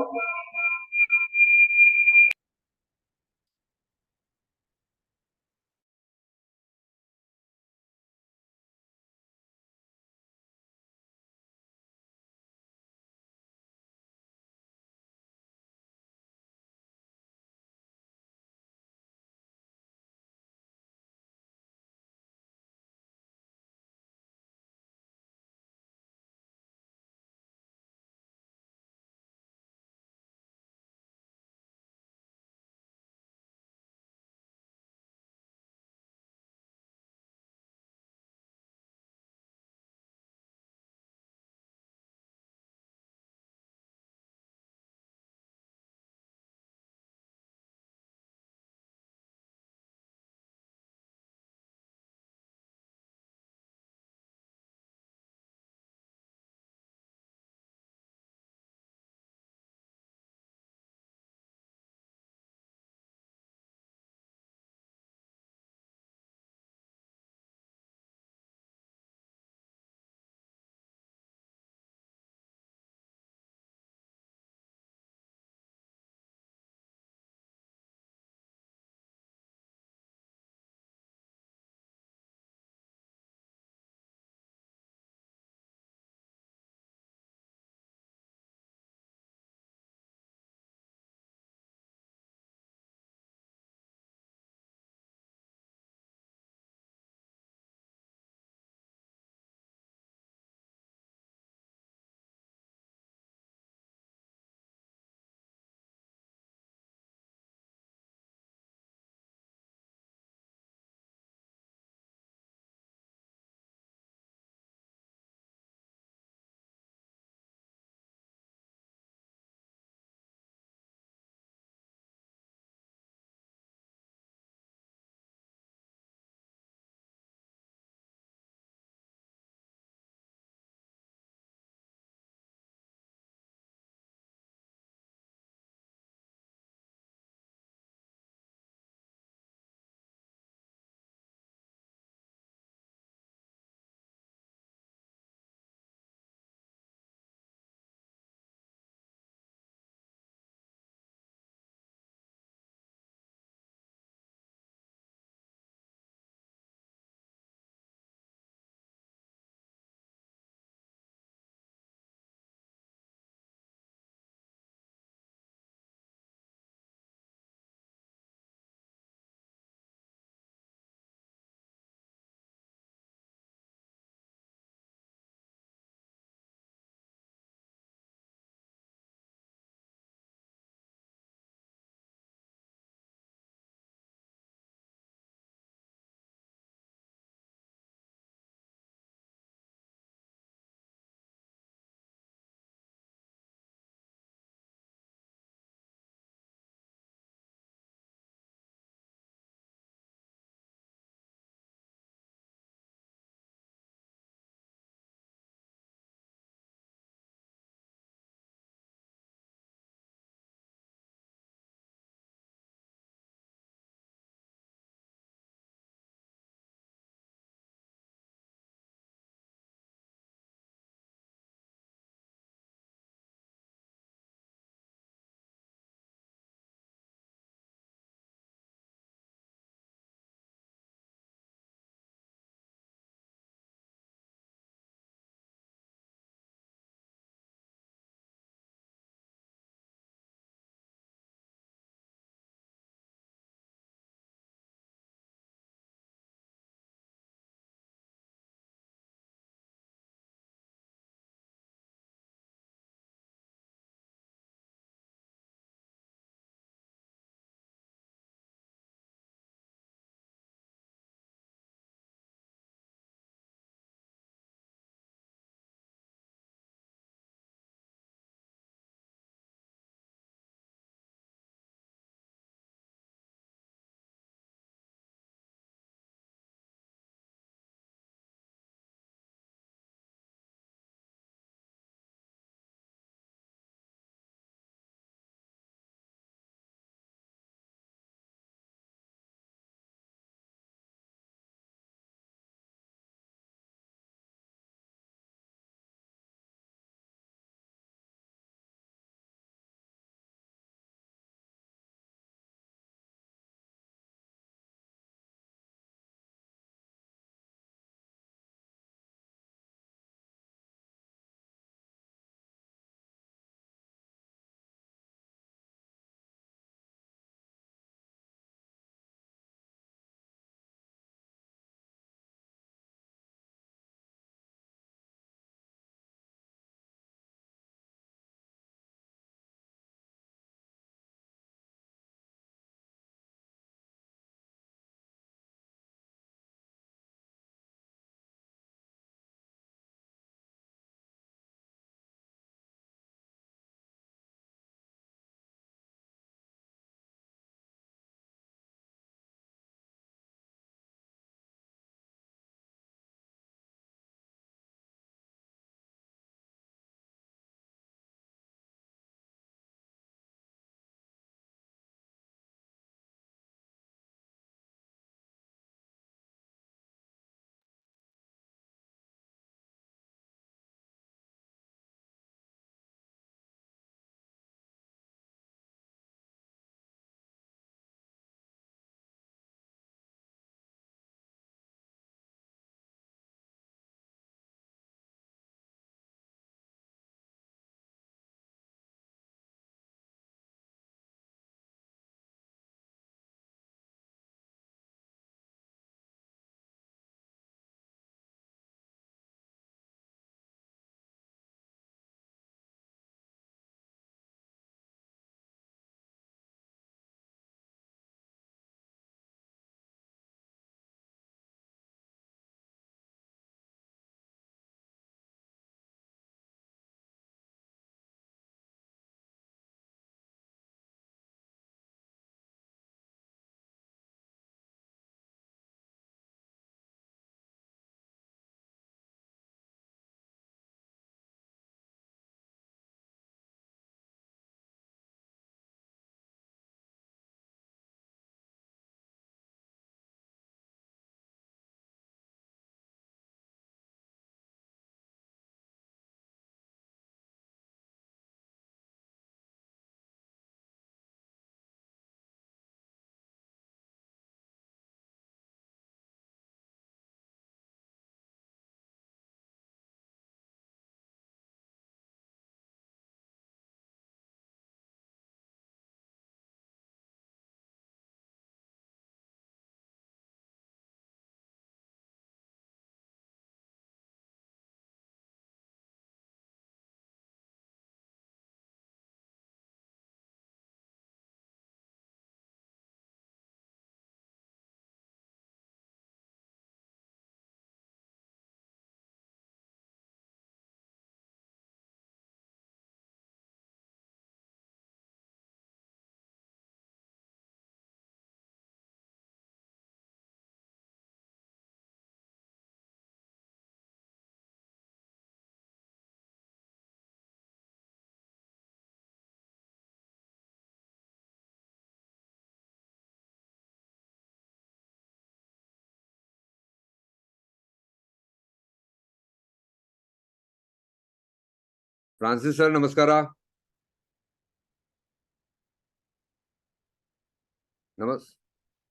Francis sir, namaskara.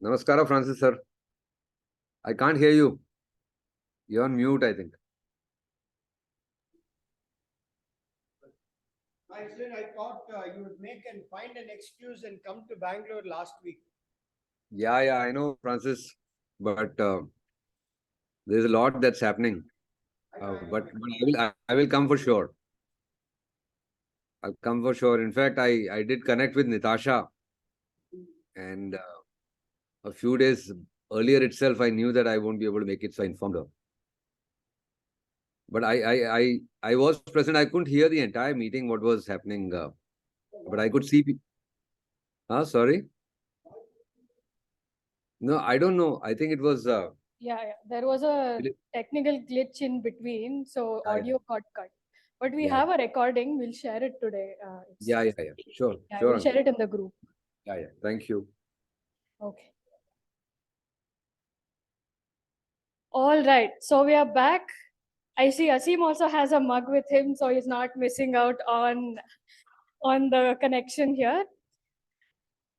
Namaskara, Francis sir. I can't hear you. You're on mute, I think. My friend, I thought you would make and find an excuse and come to Bangalore last week. Yeah, I know, Francis, but there's a lot that's happening. But I will come for sure. I'll come for sure. In fact, I did connect with Natasha, and a few days earlier itself, I knew that I won't be able to make it, so I informed her. But I was present. I couldn't hear the entire meeting, what was happening, but I could see. Sorry. No, I don't know. I think it was. Yeah, there was a technical glitch in between, so audio got cut. But we have a recording. We'll share it today. Yeah. Sure. Yeah, Sure. we'll share it in the group. Yeah. Thank you. Okay. All right. So we are back. I see Asim also has a mug with him, so he's not missing out on the connection here.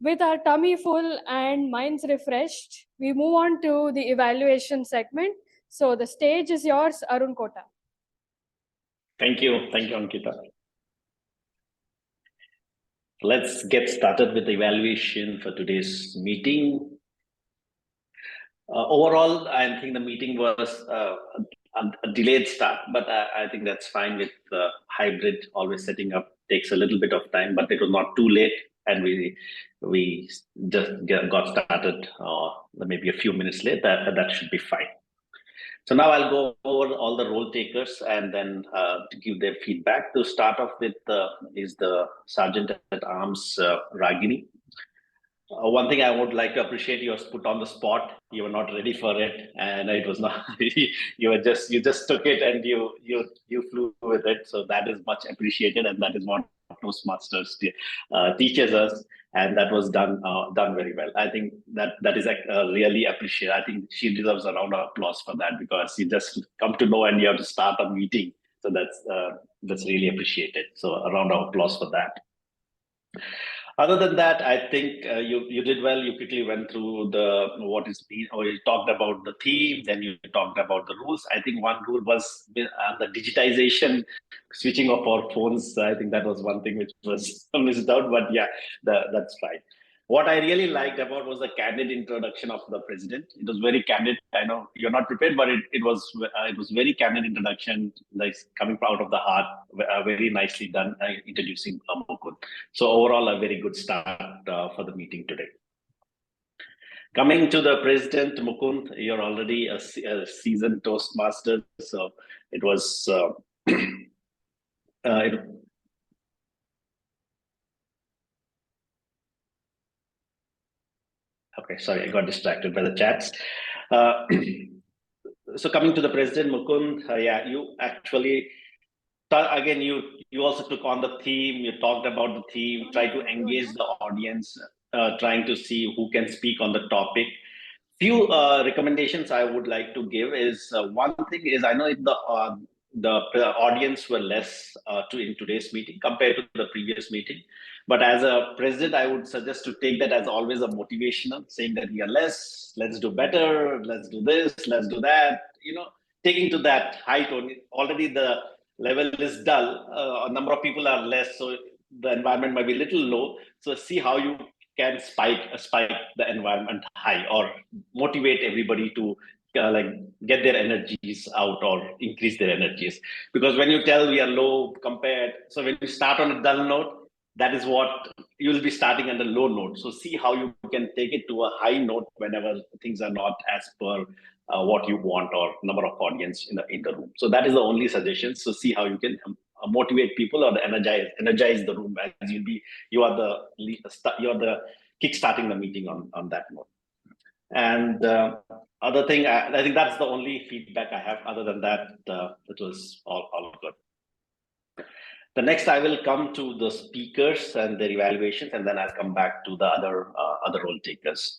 With our tummy full and minds refreshed, we move on to the evaluation segment. So the stage is yours, Arun Kota. Thank you, Ankita. Let's get started with the evaluation for today's meeting. Overall, I think the meeting was a delayed start, but I think that's fine with hybrid. Always setting up takes a little bit of time, but it was not too late, and we just got started maybe a few minutes late. That should be fine. So now I'll go over all the role takers and then to give their feedback. To start off with is the Sergeant at Arms, Ragini. One thing I would like to appreciate, you was put on the spot. You were not ready for it, and it was not. you just took it and you flew with it. So that is much appreciated, and that is what Toastmasters teaches us, and that was done very well. I think that is really appreciated. I think she deserves a round of applause for that, because you just come to know and you have to start a meeting. So that's really appreciated. So a round of applause for that. Other than that, I think you did well. You quickly went through you talked about the theme, then you talked about the rules. I think one rule was the digitization, switching off our phones. I think that was one thing which was missed out, but yeah, that's fine. What I really liked about was the candid introduction of the president. It was very candid. I know you're not prepared, but it was very candid introduction, like coming out of the heart, very nicely done, introducing Mukund. So overall, a very good start for the meeting today. Coming to the president, Mukund, you're already a seasoned Toastmaster, so it was. Okay, sorry, I got distracted by the chats. So coming to the president, Mukund, yeah, you actually, again, you also took on the theme, you talked about the theme, try to engage the audience, trying to see who can speak on the topic. Few recommendations I would like to give is, one thing is, I know the audience were less in today's meeting compared to the previous meeting. But as a president, I would suggest to take that as always a motivational, saying that we are less, let's do better, let's do this, let's do that. Taking to that high tone. Already the level is dull. A number of people are less, so the environment might be a little low. So see how you can spike the environment high, or motivate everybody to get their energies out or increase their energies. Because when you tell we are low compared, so when you start on a dull note, that is what you'll be starting on a low note. So see how you can take it to a high note whenever things are not as per what you want or number of audience in the room. So that is the only suggestion. So see how you can motivate people or energize the room, as you are the kick-starting the meeting on that note. And other thing, I think that's the only feedback I have. Other than that, it was all good. The next, I will come to the speakers and their evaluations, and then I'll come back to the other role takers.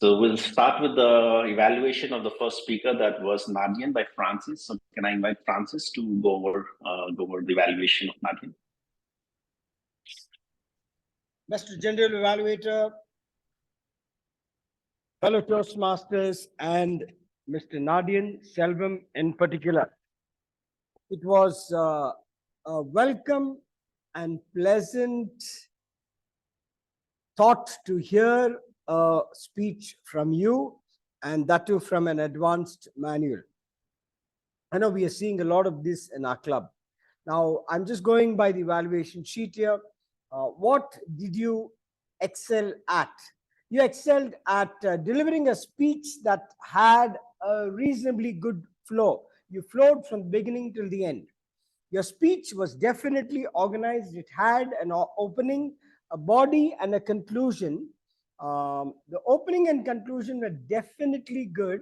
So we'll start with the evaluation of the first speaker, that was Nadian by Francis. So can I invite Francis to go over the evaluation of Nadian? Mr. General Evaluator, fellow Toastmasters, and Mr. Nadian Selvam in particular. It was a welcome and pleasant thought to hear a speech from you, and that too from an advanced manual. I know we are seeing a lot of this in our club. Now, I'm just going by the evaluation sheet here. What did you excel at? You excelled at delivering a speech that had a reasonably good flow. You flowed from the beginning till the end. Your speech was definitely organized. It had an opening, a body, and a conclusion. The opening and conclusion were definitely good,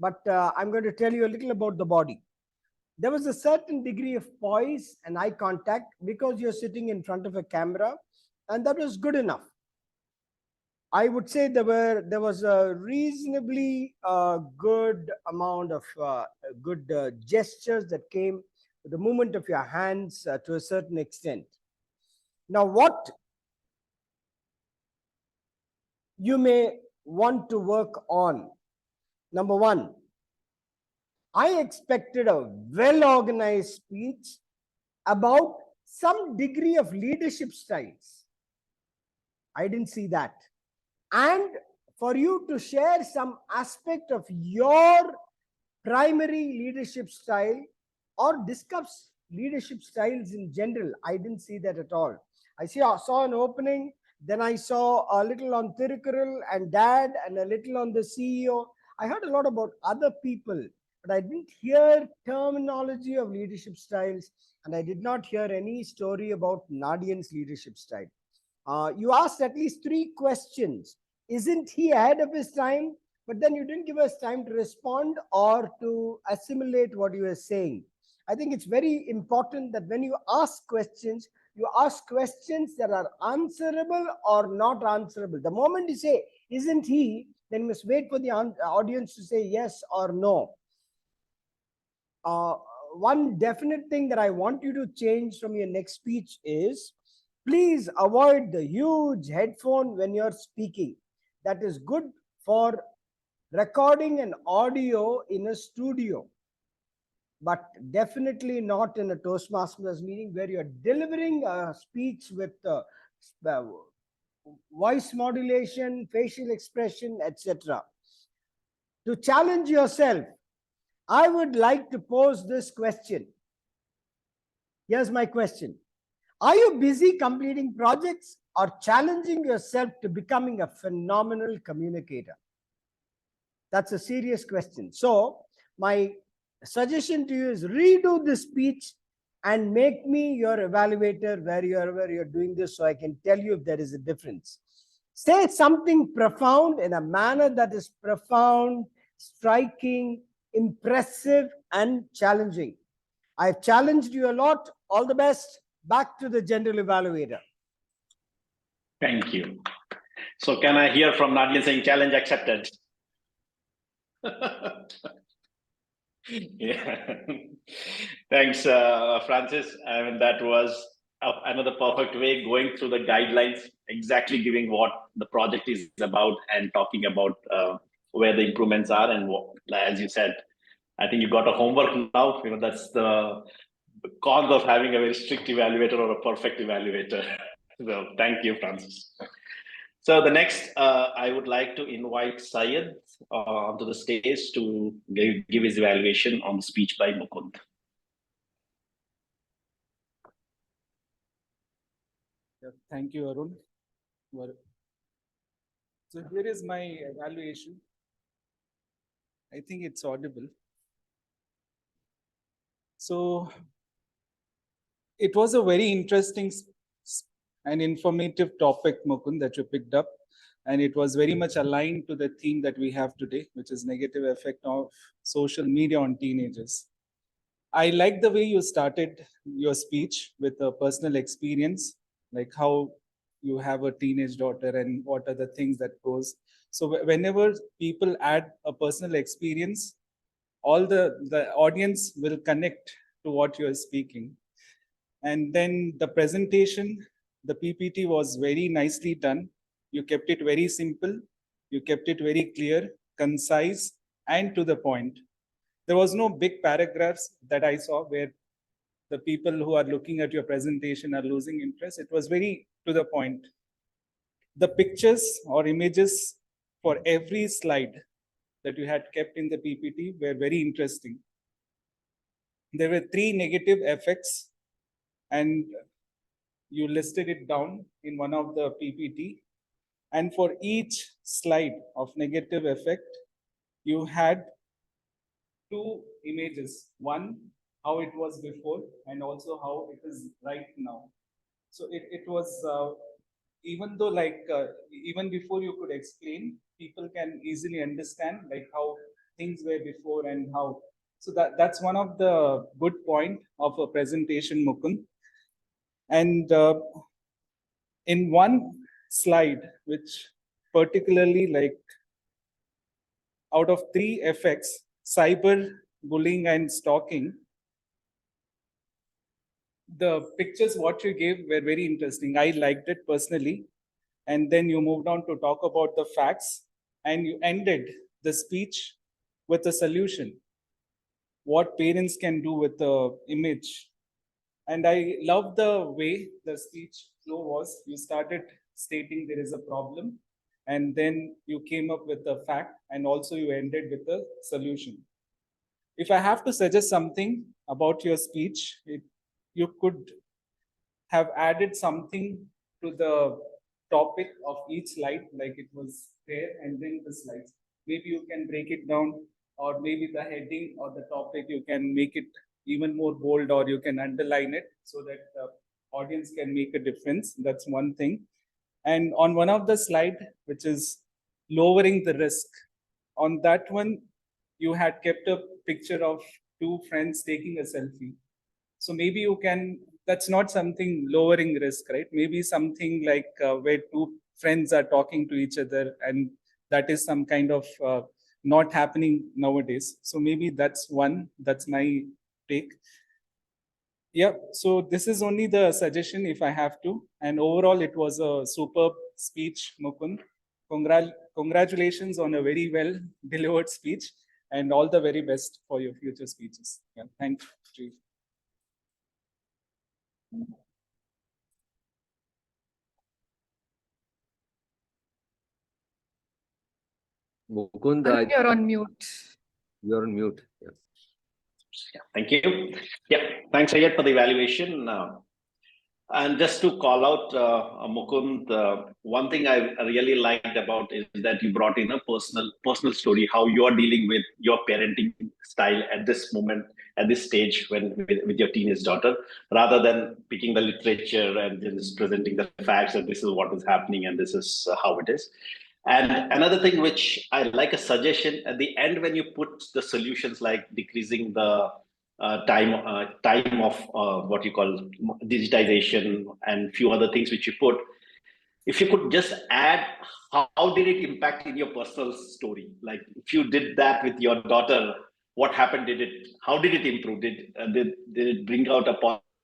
but I'm going to tell you a little about the body. There was a certain degree of poise and eye contact because you're sitting in front of a camera, and that was good enough. I would say there was a reasonably good amount of good gestures that came with the movement of your hands to a certain extent. Now, what you may want to work on. Number one, I expected a well-organized speech about some degree of leadership styles. I didn't see that. And for you to share some aspect of your primary leadership style or discuss leadership styles in general, I didn't see that at all. I saw an opening, then I saw a little on Thirukkural and Dad, and a little on the CEO. I heard a lot about other people, but I didn't hear terminology of leadership styles, and I did not hear any story about Nadian's leadership style. You asked at least 3 questions. Isn't he ahead of his time? But then you didn't give us time to respond or to assimilate what you were saying. I think it's very important that when you ask questions that are answerable or not answerable. The moment you say, isn't he, then you must wait for the audience to say yes or no. One definite thing that I want you to change from your next speech is, please avoid the huge headphone when you're speaking. That is good for recording an audio in a studio, but definitely not in a Toastmasters meeting where you're delivering a speech with voice modulation, facial expression, etc. To challenge yourself, I would like to pose this question. Here's my question. Are you busy completing projects or challenging yourself to becoming a phenomenal communicator? That's a serious question. So my suggestion to you is redo this speech and make me your evaluator wherever you're doing this, so I can tell you if there is a difference. Say something profound in a manner that is profound, striking, impressive, and challenging. I've challenged you a lot. All the best. Back to the general evaluator. Thank you. So can I hear from Nadian saying challenge accepted? Yeah. Thanks, Francis. I mean, that was another perfect way, going through the guidelines, exactly giving what the project is about and talking about where the improvements are. And what, as you said, I think you got a homework now. You know, that's the cause of having a very strict evaluator or a perfect evaluator. So thank you, Francis. So the next, I would like to invite Syed onto the stage to give his evaluation on the speech by Mukund. Yeah, thank you, Arun. So here is my evaluation. I think it's audible. So it was a very interesting and informative topic, Mukund, that you picked up. And it was very much aligned to the theme that we have today, which is negative effect of social media on teenagers. I like the way you started your speech with a personal experience, like how you have a teenage daughter and what are the things that goes So whenever people add a personal experience, all the audience will connect to what you are speaking. And then the presentation, the PPT was very nicely done. You kept it very simple. You kept it very clear, concise, and to the point. There was no big paragraphs that I saw where the people who are looking at your presentation are losing interest. It was very to the point. The pictures or images for every slide that you had kept in the PPT were very interesting. There were 3 negative effects, and you listed it down in one of the PPT. And for each slide of negative effect, you had 2 images. One, how it was before, and also how it is right now. So it was, even though even before you could explain, people can easily understand like how things were before and how. So that's one of the good point of a presentation, Mukund. And in one slide, which particularly like out of 3 effects, cyber bullying and stalking, the pictures what you gave were very interesting. I liked it personally. And then you moved on to talk about the facts, and you ended the speech with a solution. What parents can do with the image. And I love the way the speech flow was. You started stating there is a problem, and then you came up with a fact, and also you ended with a solution. If I have to suggest something about your speech, you could have added something to the topic of each slide, like it was there, and then the slides. Maybe you can break it down, or maybe the heading or the topic, you can make it even more bold, or you can underline it so that the audience can make a difference. That's one thing. And on one of the slide, which is lowering the risk, on that one, you had kept a picture of 2 friends taking a selfie. So maybe you can, that's not something lowering risk, right? Maybe something like where 2 friends are talking to each other, and that is some kind of not happening nowadays. So maybe that's one, that's my take. Yeah, so this is only the suggestion if I have to. And overall, it was a superb speech, Mukund. Congratulations on a very well delivered speech, and all the very best for your future speeches. Yeah, thank you. Mukund, Arun, you're on mute. you're on mute. Yeah. Yeah, thank you. Yeah, thanks Ayat for the evaluation. And just to call out, Mukund, one thing I really liked about is that you brought in a personal story, how you're dealing with your parenting style at this moment, at this stage with your teenage daughter, rather than picking the literature and just presenting the facts that this is what is happening and this is how it is. And another thing which I like, a suggestion at the end when you put the solutions like decreasing the time of what you call digitization and few other things which you put, if you could just add how did it impact in your personal story, like if you did that with your daughter, what happened, how did it improve, did it bring out a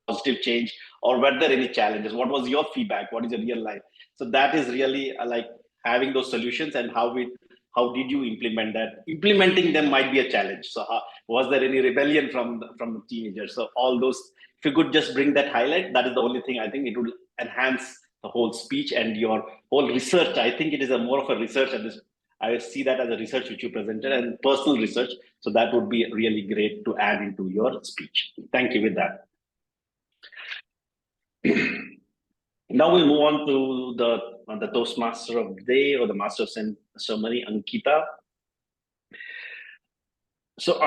positive change, or were there any challenges, what was your feedback, what is your real life? So that is really like having those solutions, and how did you implement that? Implementing them might be a challenge. So was there any rebellion from the teenagers? So all those, if you could just bring that highlight, that is the only thing I think it would enhance the whole speech and your whole research. I think it is more of a research, and I see that as a research which you presented and personal research. So that would be really great to add into your speech. Thank you with that. Now we'll move on to the Toastmaster of the day, or the Master of Ceremony, Ankita. So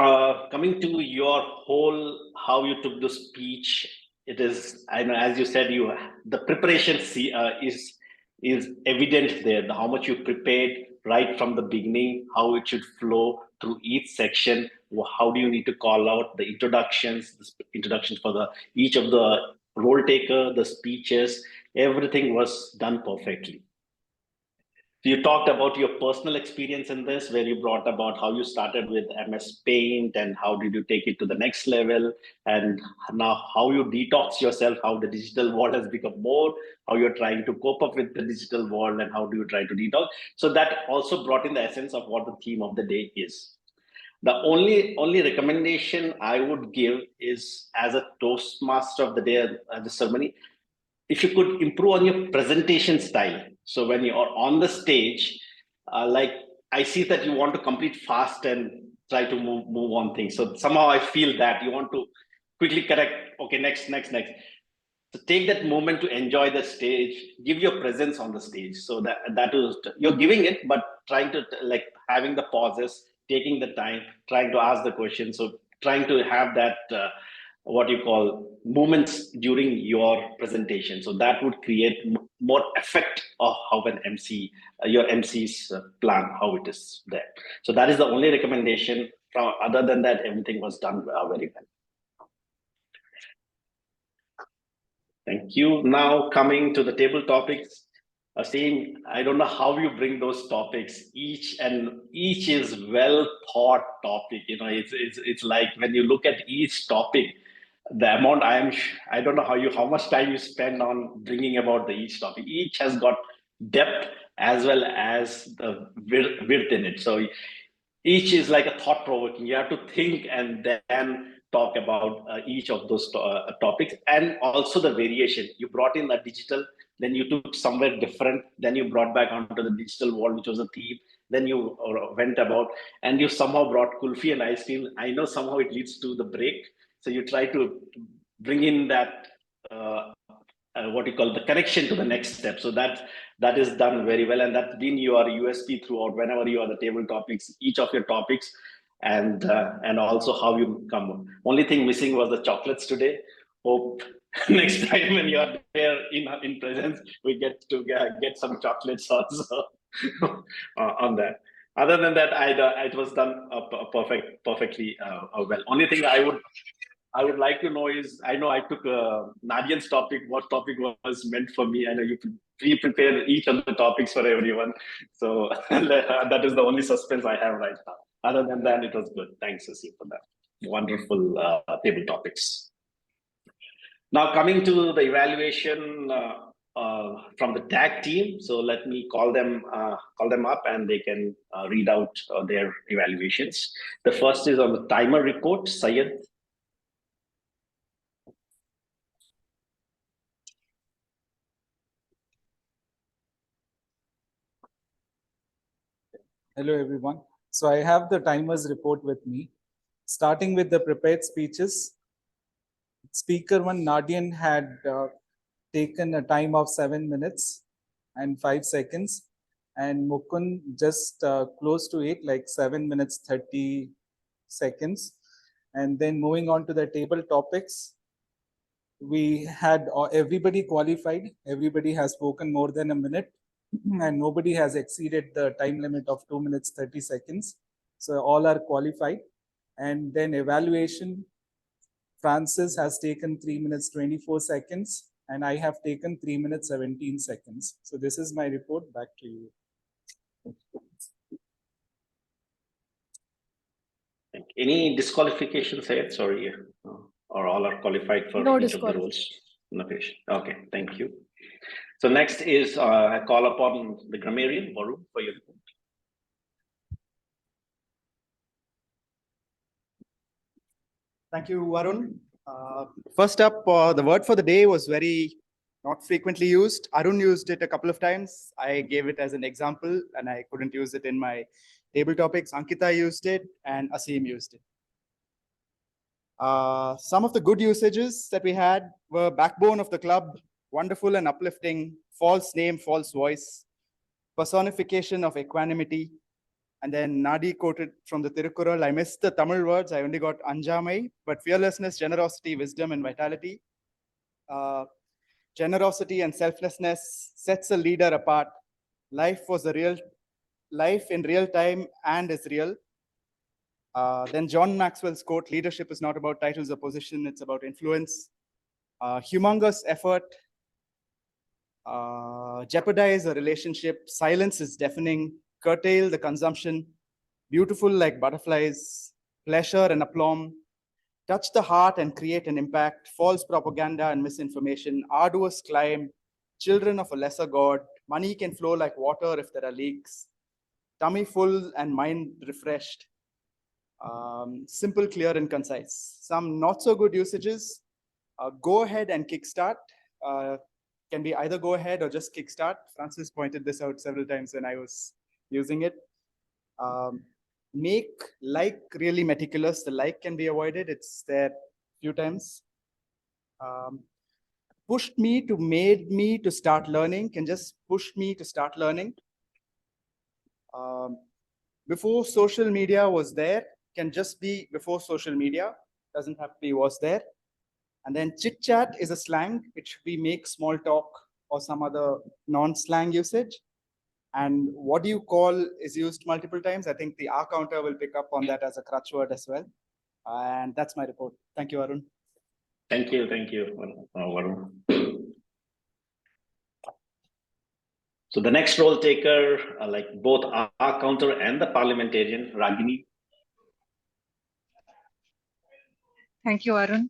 coming to your whole, how you took the speech, it is, I know, as you said, the preparation is evident there, how much you prepared right from the beginning, how it should flow through each section, how do you need to call out the introductions for each of the role taker, the speeches, everything was done perfectly. You talked about your personal experience in this, where you brought about how you started with MS Paint and how did you take it to the next level, and now how you detox yourself, how the digital world has become more, how you're trying to cope up with the digital world, and how do you try to detox. So that also brought in the essence of what the theme of the day is. The only recommendation I would give is, as a Toastmaster of the day at the ceremony, if you could improve on your presentation style. So when you're on the stage, like I see that you want to complete fast and try to move on things. So somehow I feel that you want to quickly correct. Okay, next. So take that moment to enjoy the stage, give your presence on the stage. So that is, you're giving it, but trying to, like, having the pauses, taking the time, trying to ask the question. So trying to have that what you call moments during your presentation. So that would create more effect of how an MC, your MC's plan, how it is there. So that is the only recommendation. Other than that, everything was done very well. Thank you. Now coming to the table topics, same. I don't know how you bring those topics. Each is well thought topic. You know, it's like when you look at each topic, the amount I don't know how much time you spend on bringing about each topic. Each has got depth as well as the width in it. So each is like a thought provoking. You have to think and then talk about each of those topics, and also the variation. You brought in the digital, then you took somewhere different, then you brought back onto the digital world, which was a theme. Then you went about, and you somehow brought kulfi and ice cream. I know somehow it leads to the break, so you try to bring in that what you call the connection to the next step. So that is done very well, and that's been your USP throughout. Whenever you are the table topics, each of your topics, and also how you come. Only thing missing was the chocolates today. Hope next time when you are there in presence, we get to get some chocolates also on that. Other than that, it was done perfectly well. Only thing I would like to know is, I know I took Nadian's topic. What topic was meant for me? I know you pre-prepare each of the topics for everyone. So that is the only suspense I have right now. Other than that, it was good. Thanks, Sasi, for that. Wonderful table topics. Now coming to the evaluation from the tag team. So let me call them up, and they can read out their evaluations. The first is on the timer report, Syed. Hello, everyone. So I have the timers report with me. Starting with the prepared speeches, speaker one, Nadian, had taken a time of 7 minutes and 5 seconds, and Mukund just close to it, like 7 minutes 30 seconds. And then moving on to the table topics, we had everybody qualified. Everybody has spoken more than a minute, and nobody has exceeded the time limit of 2 minutes 30 seconds. So all are qualified. And then evaluation, Francis has taken 3 minutes 24 seconds, and I have taken 3 minutes 17 seconds. So this is my report. Back to you. Any disqualifications here? Sorry, or all are qualified for each of the roles? No. Okay, thank you. So next is I call upon the grammarian, Varun, for your report. Thank you, Varun. First up, the word for the day was very not frequently used. Arun used it a couple of times. I gave it as an example, and I couldn't use it in my table topics. Ankita used it, and Asim used it. Some of the good usages that we had were backbone of the club, wonderful and uplifting, false name, false voice, personification of equanimity. And then Nadi quoted from the Tirukural. I missed the Tamil words. I only got Anjamai, but fearlessness, generosity, wisdom, and vitality. Generosity and selflessness sets a leader apart. Life in real time and is real. Then John Maxwell's quote, leadership is not about titles or position, it's about influence. Humongous effort. jeopardize a relationship, silence is deafening, curtail the consumption, beautiful like butterflies, pleasure and aplomb, touch the heart and create an impact, false propaganda and misinformation, arduous climb, children of a lesser god, money can flow like water if there are leaks, tummy full and mind refreshed, simple, clear, and concise. Some not so good usages, go ahead and kickstart. Can be either go ahead or just kickstart. Francis pointed this out several times when I was using it. Make like really meticulous. The like can be avoided. It's there a few times. Pushed me to made me to start learning. Can just push me to start learning. Before social media was there, can just be before social media. Doesn't have to be was there. And then chit chat is a slang. It should be make small talk or some other non-slang usage. And what do you call is used multiple times. I think the R counter will pick up on that as a crutch word as well. And that's my report. Thank you, Arun. Thank you, Varun. So the next role taker, like both R counter and the parliamentarian, Ragini. Thank you, Arun.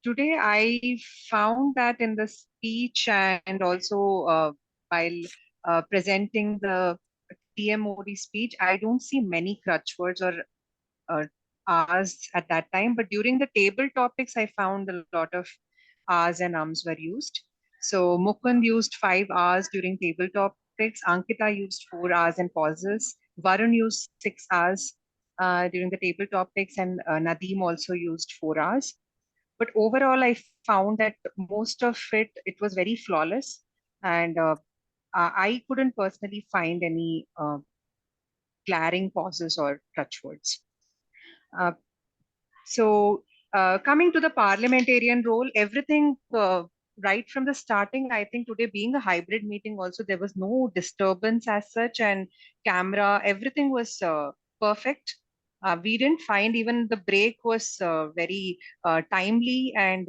Today, I found that in the speech and also while presenting the TMOD speech, I don't see many crutch words or R's at that time. But during the table topics, I found a lot of R's and ums were used. So Mukund used 5 R's during table topics. Ankita used 4 R's and pauses. Varun used 6 R's during the table topics, and Nadeem also used 4 R's. But overall, I found that most of it was very flawless, and I couldn't personally find any glaring pauses or crutch words. Coming to the parliamentarian role, everything right from the starting, I think today being a hybrid meeting also, there was no disturbance as such, and camera, everything was perfect. We didn't find even the break was very timely, and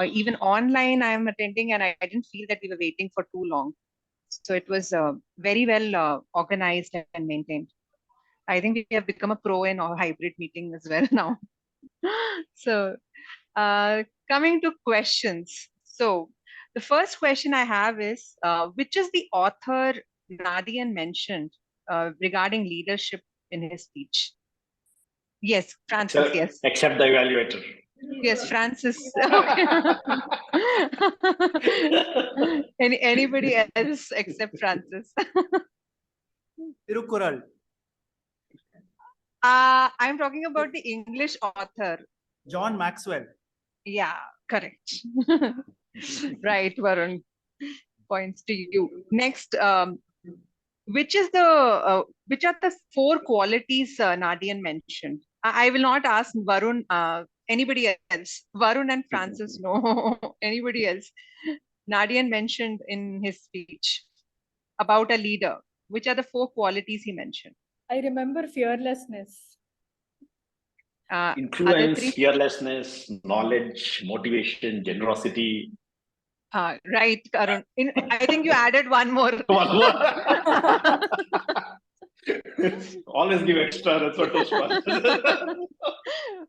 even online I am attending and I didn't feel that we were waiting for too long. So it was very well organized and maintained. I think we have become a pro in our hybrid meeting as well now. So coming to questions. So the first question I have is, which is the author Nadian mentioned regarding leadership in his speech? Yes, Francis, yes. Except the evaluator. Yes, Francis. Anybody else except Francis? Tirukural. I'm talking about the English author. John Maxwell. Yeah, correct. Right, Varun. Points to you. Next, which are the 4 qualities Nadian mentioned? I will not ask Varun. Anybody else? Varun and Francis, no. Anybody else? Nadian mentioned in his speech about a leader. Which are the 4 qualities he mentioned? I remember fearlessness. Influence, fearlessness, knowledge, motivation, generosity. Right, Arun. I think you added one more. One more. Always give extra. That's what is fun.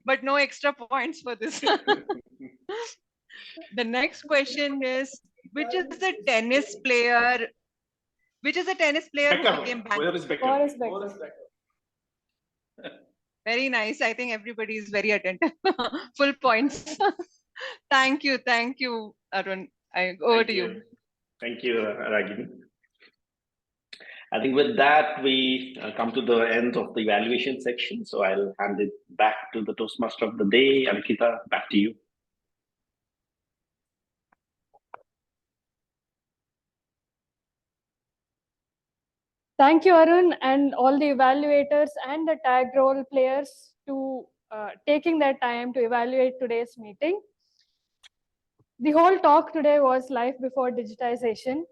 But no extra points for this. The next question is, which is the tennis player? Which is the tennis player who became Where is Becker? Boris Becker. Very nice. I think everybody is very attentive. Full points. Thank you, Arun. Over to you. Thank you, Ragini. I think with that, we come to the end of the evaluation section. So I'll hand it back to the Toastmaster of the day. Ankita, back to you. Thank you, Arun, and all the evaluators and the tag role players to taking their time to evaluate today's meeting. The whole talk today was life before digitization.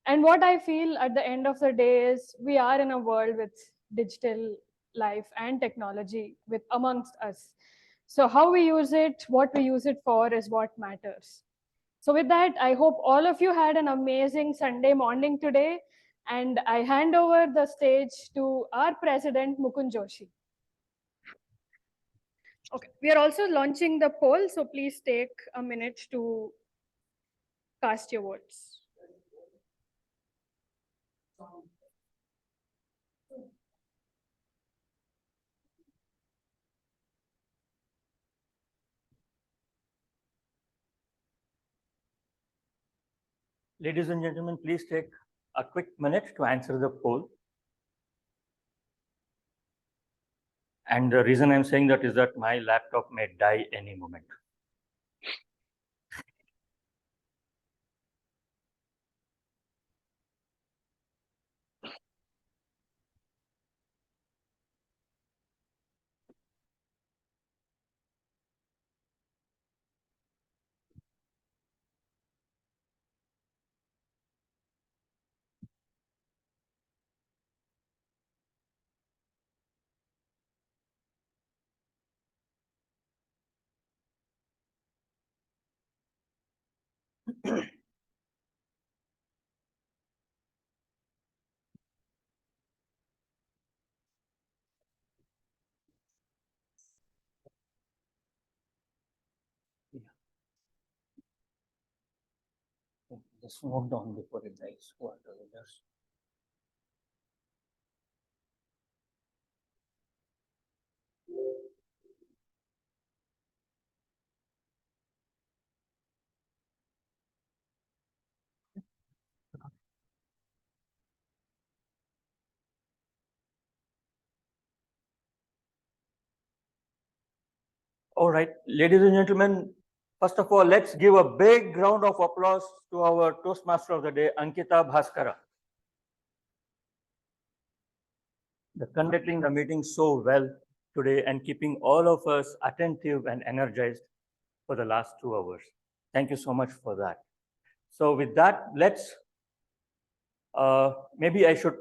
And what I feel at the end of the day is we are in a world with digital life and technology with amongst us. So how we use it, what we use it for is what matters. So with that, I hope all of you had an amazing Sunday morning today. And I hand over the stage to our president, Mukund Joshi. Okay, we are also launching the poll, so please take a minute to cast your votes. Ladies and gentlemen, please take a quick minute to answer the poll. And the reason I'm saying that is that my laptop may die any moment. Just note down before it dies. What are the others? All right, ladies and gentlemen, first of all, let's give a big round of applause to our Toastmaster of the day, Ankita Bhaskara. The conducting the meeting so well today and keeping all of us attentive and energized for the last 2 hours. Thank you so much for that. So with that, let's, maybe I should